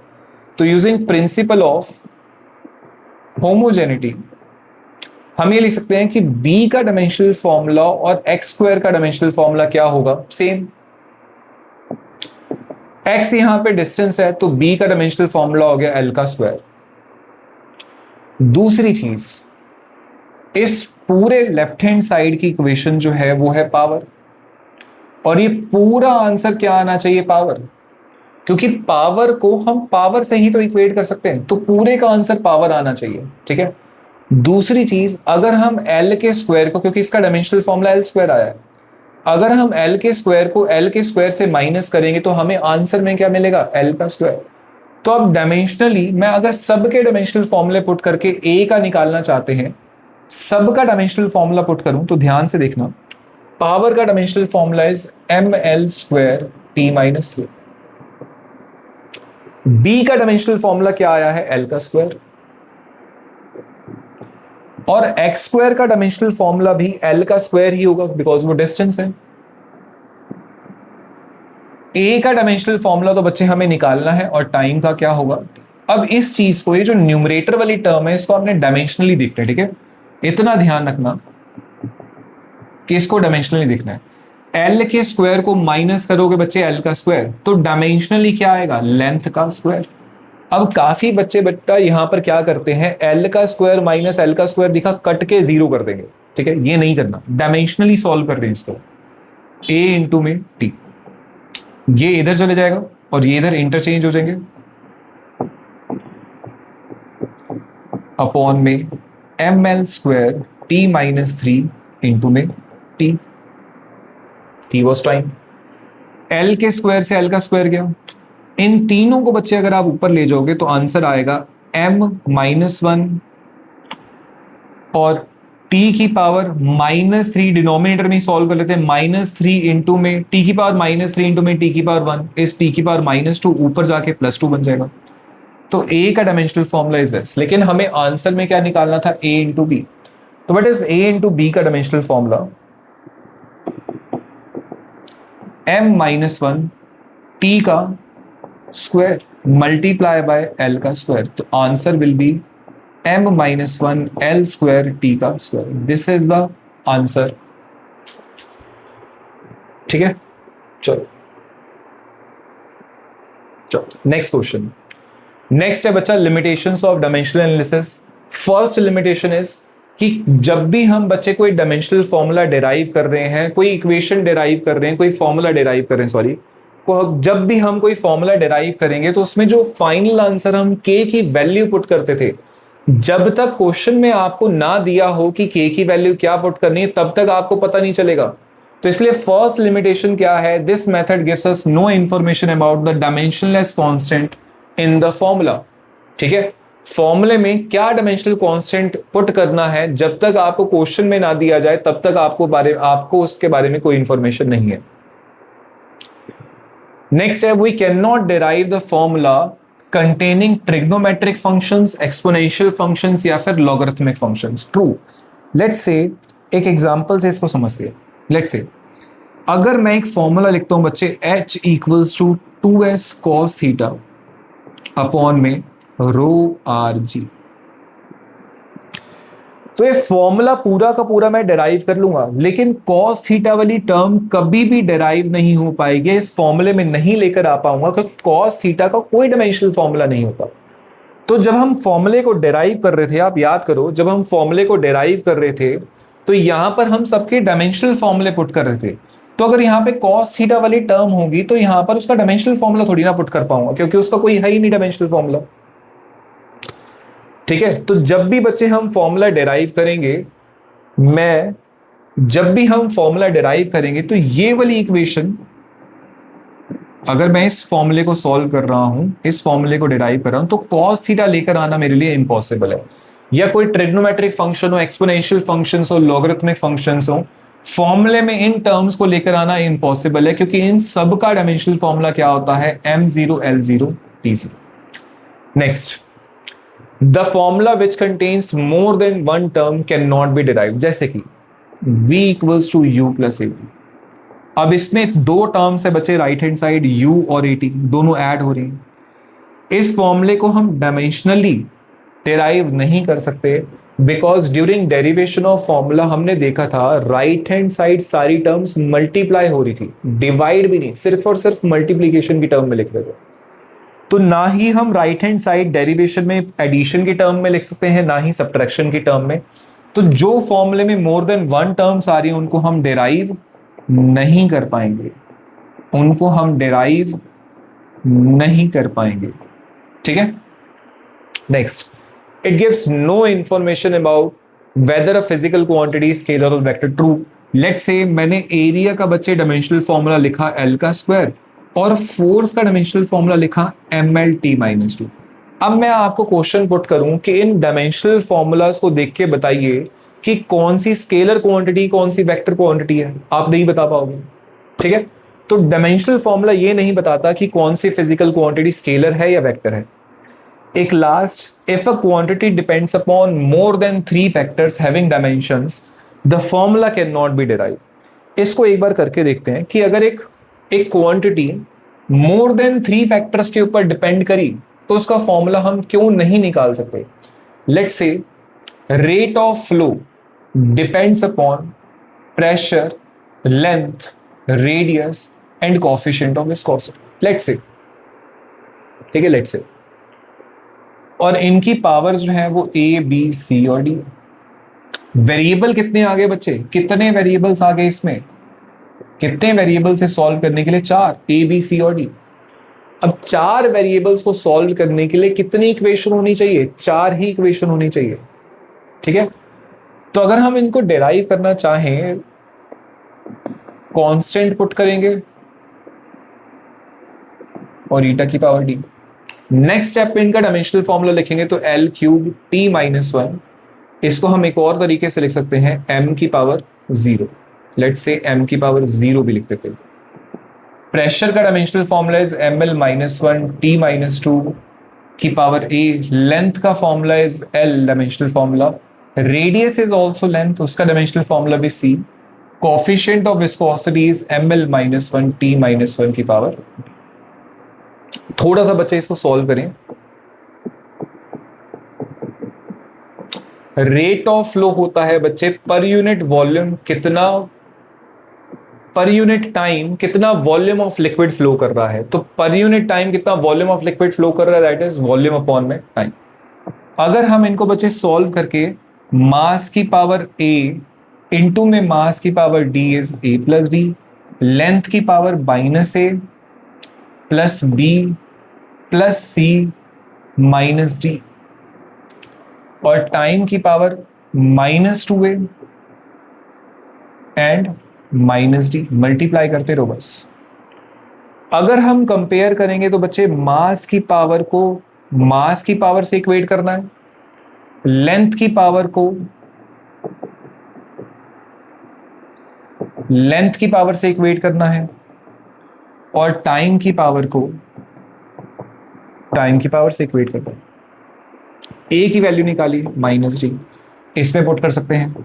तो यूजिंग प्रिंसिपल ऑफ होमोजेनिटी हम ये लिख सकते हैं कि b का डायमेंशनल फॉर्मूला और x स्क्वायर का डायमेंशनल फॉर्मूला क्या होगा, सेम। x यहां पे डिस्टेंस है तो b का डायमेंशनल फॉर्मूला हो गया l का स्क्वायर। दूसरी चीज, इस पूरे लेफ्ट हैंड साइड की इक्वेशन जो है वो है पावर, और ये पूरा आंसर क्या आना चाहिए? पावर, क्योंकि पावर को हम पावर से ही तो इक्वेट कर सकते हैं, तो पूरे का आंसर पावर आना चाहिए। ठीक है। दूसरी चीज, अगर हम l के स्क्वायर को, क्योंकि इसका डायमेंशनल फॉर्मूला l स्क्वायर आया है, अगर हम l के स्क्वायर को l के स्क्वायर से माइनस करेंगे तो हमें आंसर में क्या मिलेगा? l का स्क्वायर। तो अब डायमेंशनली मैं अगर सबके डायमेंशनल फॉर्मूले पुट करके a का निकालना चाहते हैं, सबका डायमेंशनल फॉर्मूला पुट करूं तो ध्यान से देखना, पावर का dimensional formula is ml square t minus 3। b का डायमेंशनल फॉर्मूला क्या आया है? l का स्क्वायर। और x स्क्वायर का डायमेंशनल फॉर्मूला भी l का स्क्वायर ही होगा, बिकॉज वो डिस्टेंस है। a का डायमेंशनल फॉर्मूला तो बच्चे हमें निकालना है, और टाइम का क्या होगा? अब इस चीज को, ये जो न्यूमरेटर वाली टर्म है, इसको आपने डायमेंशनली देखना है। ठीक है, इतना ध्यान रखना कि इसको डायमेंशनली देखना है। l के स्क्वायर को माइनस करोगे बच्चे l का स्क्वायर, तो डायमेंशनली क्या आएगा? लेंथ का स्क्वायर। अब काफी बच्चे बेटा यहां पर क्या करते हैं, l का स्क्वायर माइनस l का स्क्वायर दिखा, कट के जीरो कर देंगे। ठीक है, ये नहीं करना, डायमेंशनली सॉल्व कर रहे हैं इसको। a इंटू में t, ये इधर चले जाएगा और ये इधर इंटरचेंज हो जाएंगे, अपॉन में ml square t minus 3 into में t वॉज टाइम। l के स्क्वायर से l का स्क्वायर गया, इन तीनों को बच्चे अगर आप ऊपर ले जाओगे तो आंसर आएगा m माइनस 1 और t की पावर माइनस 3, डिनोमिनेटर में सॉल्व कर लेते हैं, माइनस 3 इंटू में t की पावर माइनस 3 इंटू में t की पावर 1, इस t की पावर माइनस 2 ऊपर जाके प्लस 2 बन जाएगा। तो a का डायमेंशनल फॉर्मूला इज दिस, लेकिन हमें आंसर में क्या निकालना था? a into B. तो what is a into B का dimensional formula? m minus 1 t का स्क्वायर मल्टीप्लाई बाय l का स्क्वायर, तो answer will be m minus 1 l square t का square. This is the answer. ठीक है, चलो next question. Next है बच्चा limitations of dimensional analysis. First limitation is कि जब भी हम बच्चे कोई डायमेंशनल फॉर्मूला डिराइव कर रहे हैं, कोई इक्वेशन डिराइव कर रहे हैं, कोई फॉर्मूला डिराइव कर रहे हैं, सॉरी, जब भी हम कोई फॉर्मूला डिराइव करेंगे तो उसमें जो फाइनल आंसर हम k की वैल्यू पुट करते थे, जब तक क्वेश्चन में आपको ना दिया हो कि k की वैल्यू क्या पुट करनी है, तब तक आपको पता नहीं चलेगा। तो इसलिए फर्स्ट लिमिटेशन क्या है? This method gives us know information about the dimensionless constant in the formula. ठीक है, फॉर्मूले में क्या डायमेंशनल कांस्टेंट पुट करना है, जब तक आपको क्वेश्चन में ना दिया जाए तब तक आपको उसके बारे में कोई इंफॉर्मेशन नहीं है। नेक्स्ट है, we can not derive the formula containing trigonometric functions, exponential functions या फिर लॉगरिथमिक फंक्शंस। ट्रू। लेट्स से एक एग्जांपल से इसको समझते हैं। लेट्स से अगर मैं एक फॉर्मूला लिखता हूं बच्चे, h equals to 2s cos theta upon में रो आर जी, तो ये फॉर्मूला पूरा का पूरा मैं डिराइव कर लूंगा, लेकिन cos थीटा वाली टर्म कभी भी डिराइव नहीं हो पाएगी, इस फॉर्मूले में नहीं लेकर आ पाऊंगा, क्योंकि cos थीटा का कोई डायमेंशनल फॉर्मूला नहीं होता। तो जब हम फॉर्मूले को डिराइव कर रहे थे, आप याद करो, जब हम फॉर्मूले को डिराइव कर रहे थे तो यहां पर हम सबके डायमेंशनल फॉर्मूले पुट कर रहे थे। तो अगर यहाँ पे cos थीटा वाली टर्म होगी तो यहां पर उसका डायमेंशनल फॉर्मूला थोड़ी ना पुट कर पाऊंगा, क्योंकि उसका कोई है ही नहीं डायमेंशनल फॉर्मूला। ठीक है, तो जब भी बच्चे हम फॉर्मूला डिराइव करेंगे, जब भी हम फॉर्मूला डिराइव करेंगे तो ये वाली इक्वेशन, अगर मैं इस फॉर्मूले को सॉल्व कर रहा हूं, इस फॉर्मूले को डिराइव कर रहा हूं, तो cos थीटा लेकर आना मेरे लिए इम्पॉसिबल है। या कोई ट्रिग्नोमेट्रिक फंक्शन हो, एक्सपोनेंशियल फंक्शंस हो, लॉगरिथमिक फंक्शंस हो, फॉर्मूले में इन टर्म्स को लेकर आना इम्पॉसिबल है, क्योंकि इन सब का डायमेंशनल फॉर्मूला क्या होता है? m0 l0 t0। Next, the formula which contains more than one term can not be derived, जैसे कि v equals to u plus ab। अब इसमें दो टर्म्स है बच्चे, राइट हैंड साइड u और at दोनों ऐड हो रही हैं। इस फॉर्मूले को हम डायमेंशनली डिराइव नहीं कर सकते, because during derivation of formula हमने देखा था राइट हैंड साइड सारी टर्म्स मल्टीप्लाई हो रही थी, डिवाइड भी नहीं, सिर्फ और सिर्फ मल्टीप्लीकेशन की टर्म में लिख रहे थे। तो ना ही हम राइट हैंड साइड डेरिवेशन में एडिशन की टर्म में लिख सकते हैं, ना ही सब्ट्रैक्शन की टर्म में। तो जो फॉर्मूले में मोर देन वन टर्म्स आ रही है उनको हम डेराइव नहीं कर पाएंगे, उनको हम डेराइव नहीं कर पाएंगे। ठीक है, next, it gives no information about whether a physical quantity scalar और वेक्टर। ट्रू। लेट्स से मैंने एरिया का बच्चे डायमेंशनल फॉर्मूला लिखा एल का स्क्वायर और फोर्स का डायमेंशनल फॉर्मूला लिखा M L T minus two. अब मैं आपको क्वेश्चन पुट करूं कि इन डायमेंशनल फॉर्मूलाज को देख के बताइए कि कौन सी स्केलर क्वांटिटी कौन सी वेक्टर क्वांटिटी है, आप नहीं बता पाओगे। ठीक है, तो डायमेंशनल फॉर्मूला ये नहीं बताता कि कौन सी फिजिकल क्वांटिटी स्केलर है या वेक्टर है। एक last, if a quantity depends upon more than 3 factors having dimensions the formula can not B derive. इसको एक बार करके देखते हैं कि अगर एक क्वांटिटी मोर देन 3 फैक्टर्स के ऊपर डिपेंड करी तो उसका फॉर्मूला हम क्यों नहीं निकाल सकते। Let's say rate of flow depends upon pressure, length, radius and coefficient of viscosity. Let's say, ठीक है, लेट्स से, और इनकी पावर्स जो है वो ए बी सी और डी। वेरिएबल कितने आ गए बच्चे, कितने वेरिएबल्स आ गए इसमें, कितने वेरिएबल से सॉल्व करने के लिए, 4, ए बी सी और डी। अब 4 वेरिएबल्स को सॉल्व करने के लिए कितनी इक्वेशन होनी चाहिए, 4 ही इक्वेशन होनी चाहिए। ठीक है, तो अगर हम इनको डिराइव करना चाहें, कांस्टेंट पुट करेंगे और ईटा की पावर डी। नेक्स्ट स्टेप पे इनका डायमेंशनल फॉर्मूला लिखेंगे तो एल क्यूब टी माइनस 1। इसको हम एक और तरीके से लिख सकते हैं एम की पावर 0। लेट्स से एम की पावर 0 भी लिख देते हैं। प्रेशर का dimensional formula is M L minus 1 T minus 2 की पावर ए। लेंथ का formula is L, dimensional formula. Radius is also length, उसका डायमेंशनल फॉर्मूला भी सी। Coefficient of viscosity is M L minus 1 T minus 1 की power. थोड़ा सा बच्चे इसको सॉल्व करें। रेट ऑफ फ्लो होता है बच्चे पर यूनिट वॉल्यूम कितना, पर यूनिट टाइम कितना वॉल्यूम ऑफ लिक्विड फ्लो कर रहा है। तो पर यूनिट टाइम कितना वॉल्यूम ऑफ लिक्विड फ्लो कर रहा है, दैट इज वॉल्यूम अपॉन में टाइम। अगर हम इनको बच्चे सॉल्व करके मास की पावर ए इंटू में मास की power D is a plus D, length की पावर माइनस ए plus B plus C minus D, और टाइम की power minus 2a and minus D. Multiply करते रहो बस। अगर हम कंपेयर करेंगे तो बच्चे मास की पावर को मास की पावर से इक्वेट करना है, लेंथ की पावर को लेंथ की पावर से इक्वेट करना है, और टाइम की पावर को टाइम की पावर से इक्वेट करना है। ए की वैल्यू निकाली माइनस डी, इसमें पुट कर सकते हैं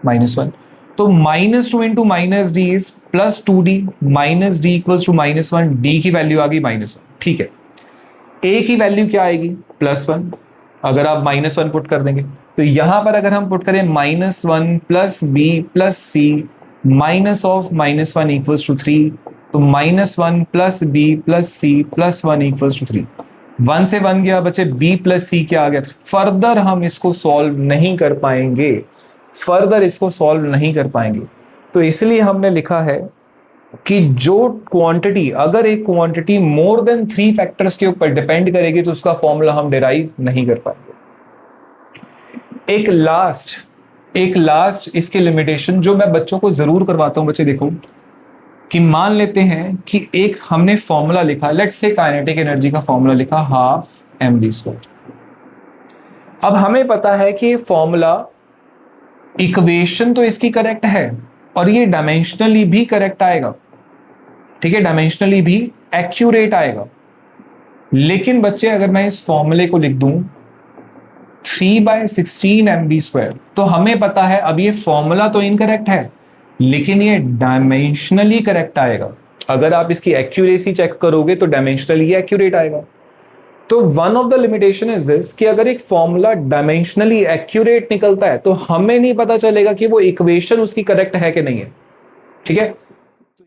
-1। तो -2 into minus D is plus 2d, minus D equals to -1, डी की वैल्यू आ गई -1। ठीक है, ए की वैल्यू क्या आएगी +1। अगर आप -1 पुट कर देंगे तो यहां पर अगर हम पुट करें -1 plus B plus C minus of -1 equals to 3, तो -1 plus B plus C plus 1 equals to 3। 1 से 1 गया बच्चे, b प्लस सी क्या आ गया। फर्दर हम इसको सॉल्व नहीं कर पाएंगे, फर्दर इसको सॉल्व नहीं कर पाएंगे। तो इसलिए हमने लिखा है कि जो क्वांटिटी, अगर एक क्वांटिटी मोर देन 3 फैक्टर्स के ऊपर डिपेंड करेगी तो उसका फॉर्मूला हम डिराइव नहीं कर पाएंगे। एक लास्ट इसके लिमिटेशन जो मैं बच्चों को जरूर करवाता हूं। बच्चे देखो कि मान लेते हैं कि एक हमने फॉर्मूला लिखा, लेट्स से काइनेटिक एनर्जी का फॉर्मूला लिखा 12 mv²। अब हमें पता है कि ये फॉर्मूला, इक्वेशन तो इसकी करेक्ट है और ये डायमेंशनली भी करेक्ट आएगा। ठीक है, डायमेंशनली भी एक्यूरेट आएगा। लेकिन बच्चे अगर मैं इस फॉर्मूले को लिख दूं 3/16 mv², तो हमें पता है अब ये फॉर्मूला तो इनकरेक्ट है लेकिन ये डायमेंशनली करेक्ट आएगा। अगर आप इसकी एक्यूरेसी चेक करोगे तो डायमेंशनली एक्यूरेट आएगा। तो one of the limitation is this कि अगर एक फॉर्मूला डायमेंशनली एक्यूरेट निकलता है तो हमें नहीं पता चलेगा कि वो इक्वेशन उसकी करेक्ट है कि नहीं है, ठीक है।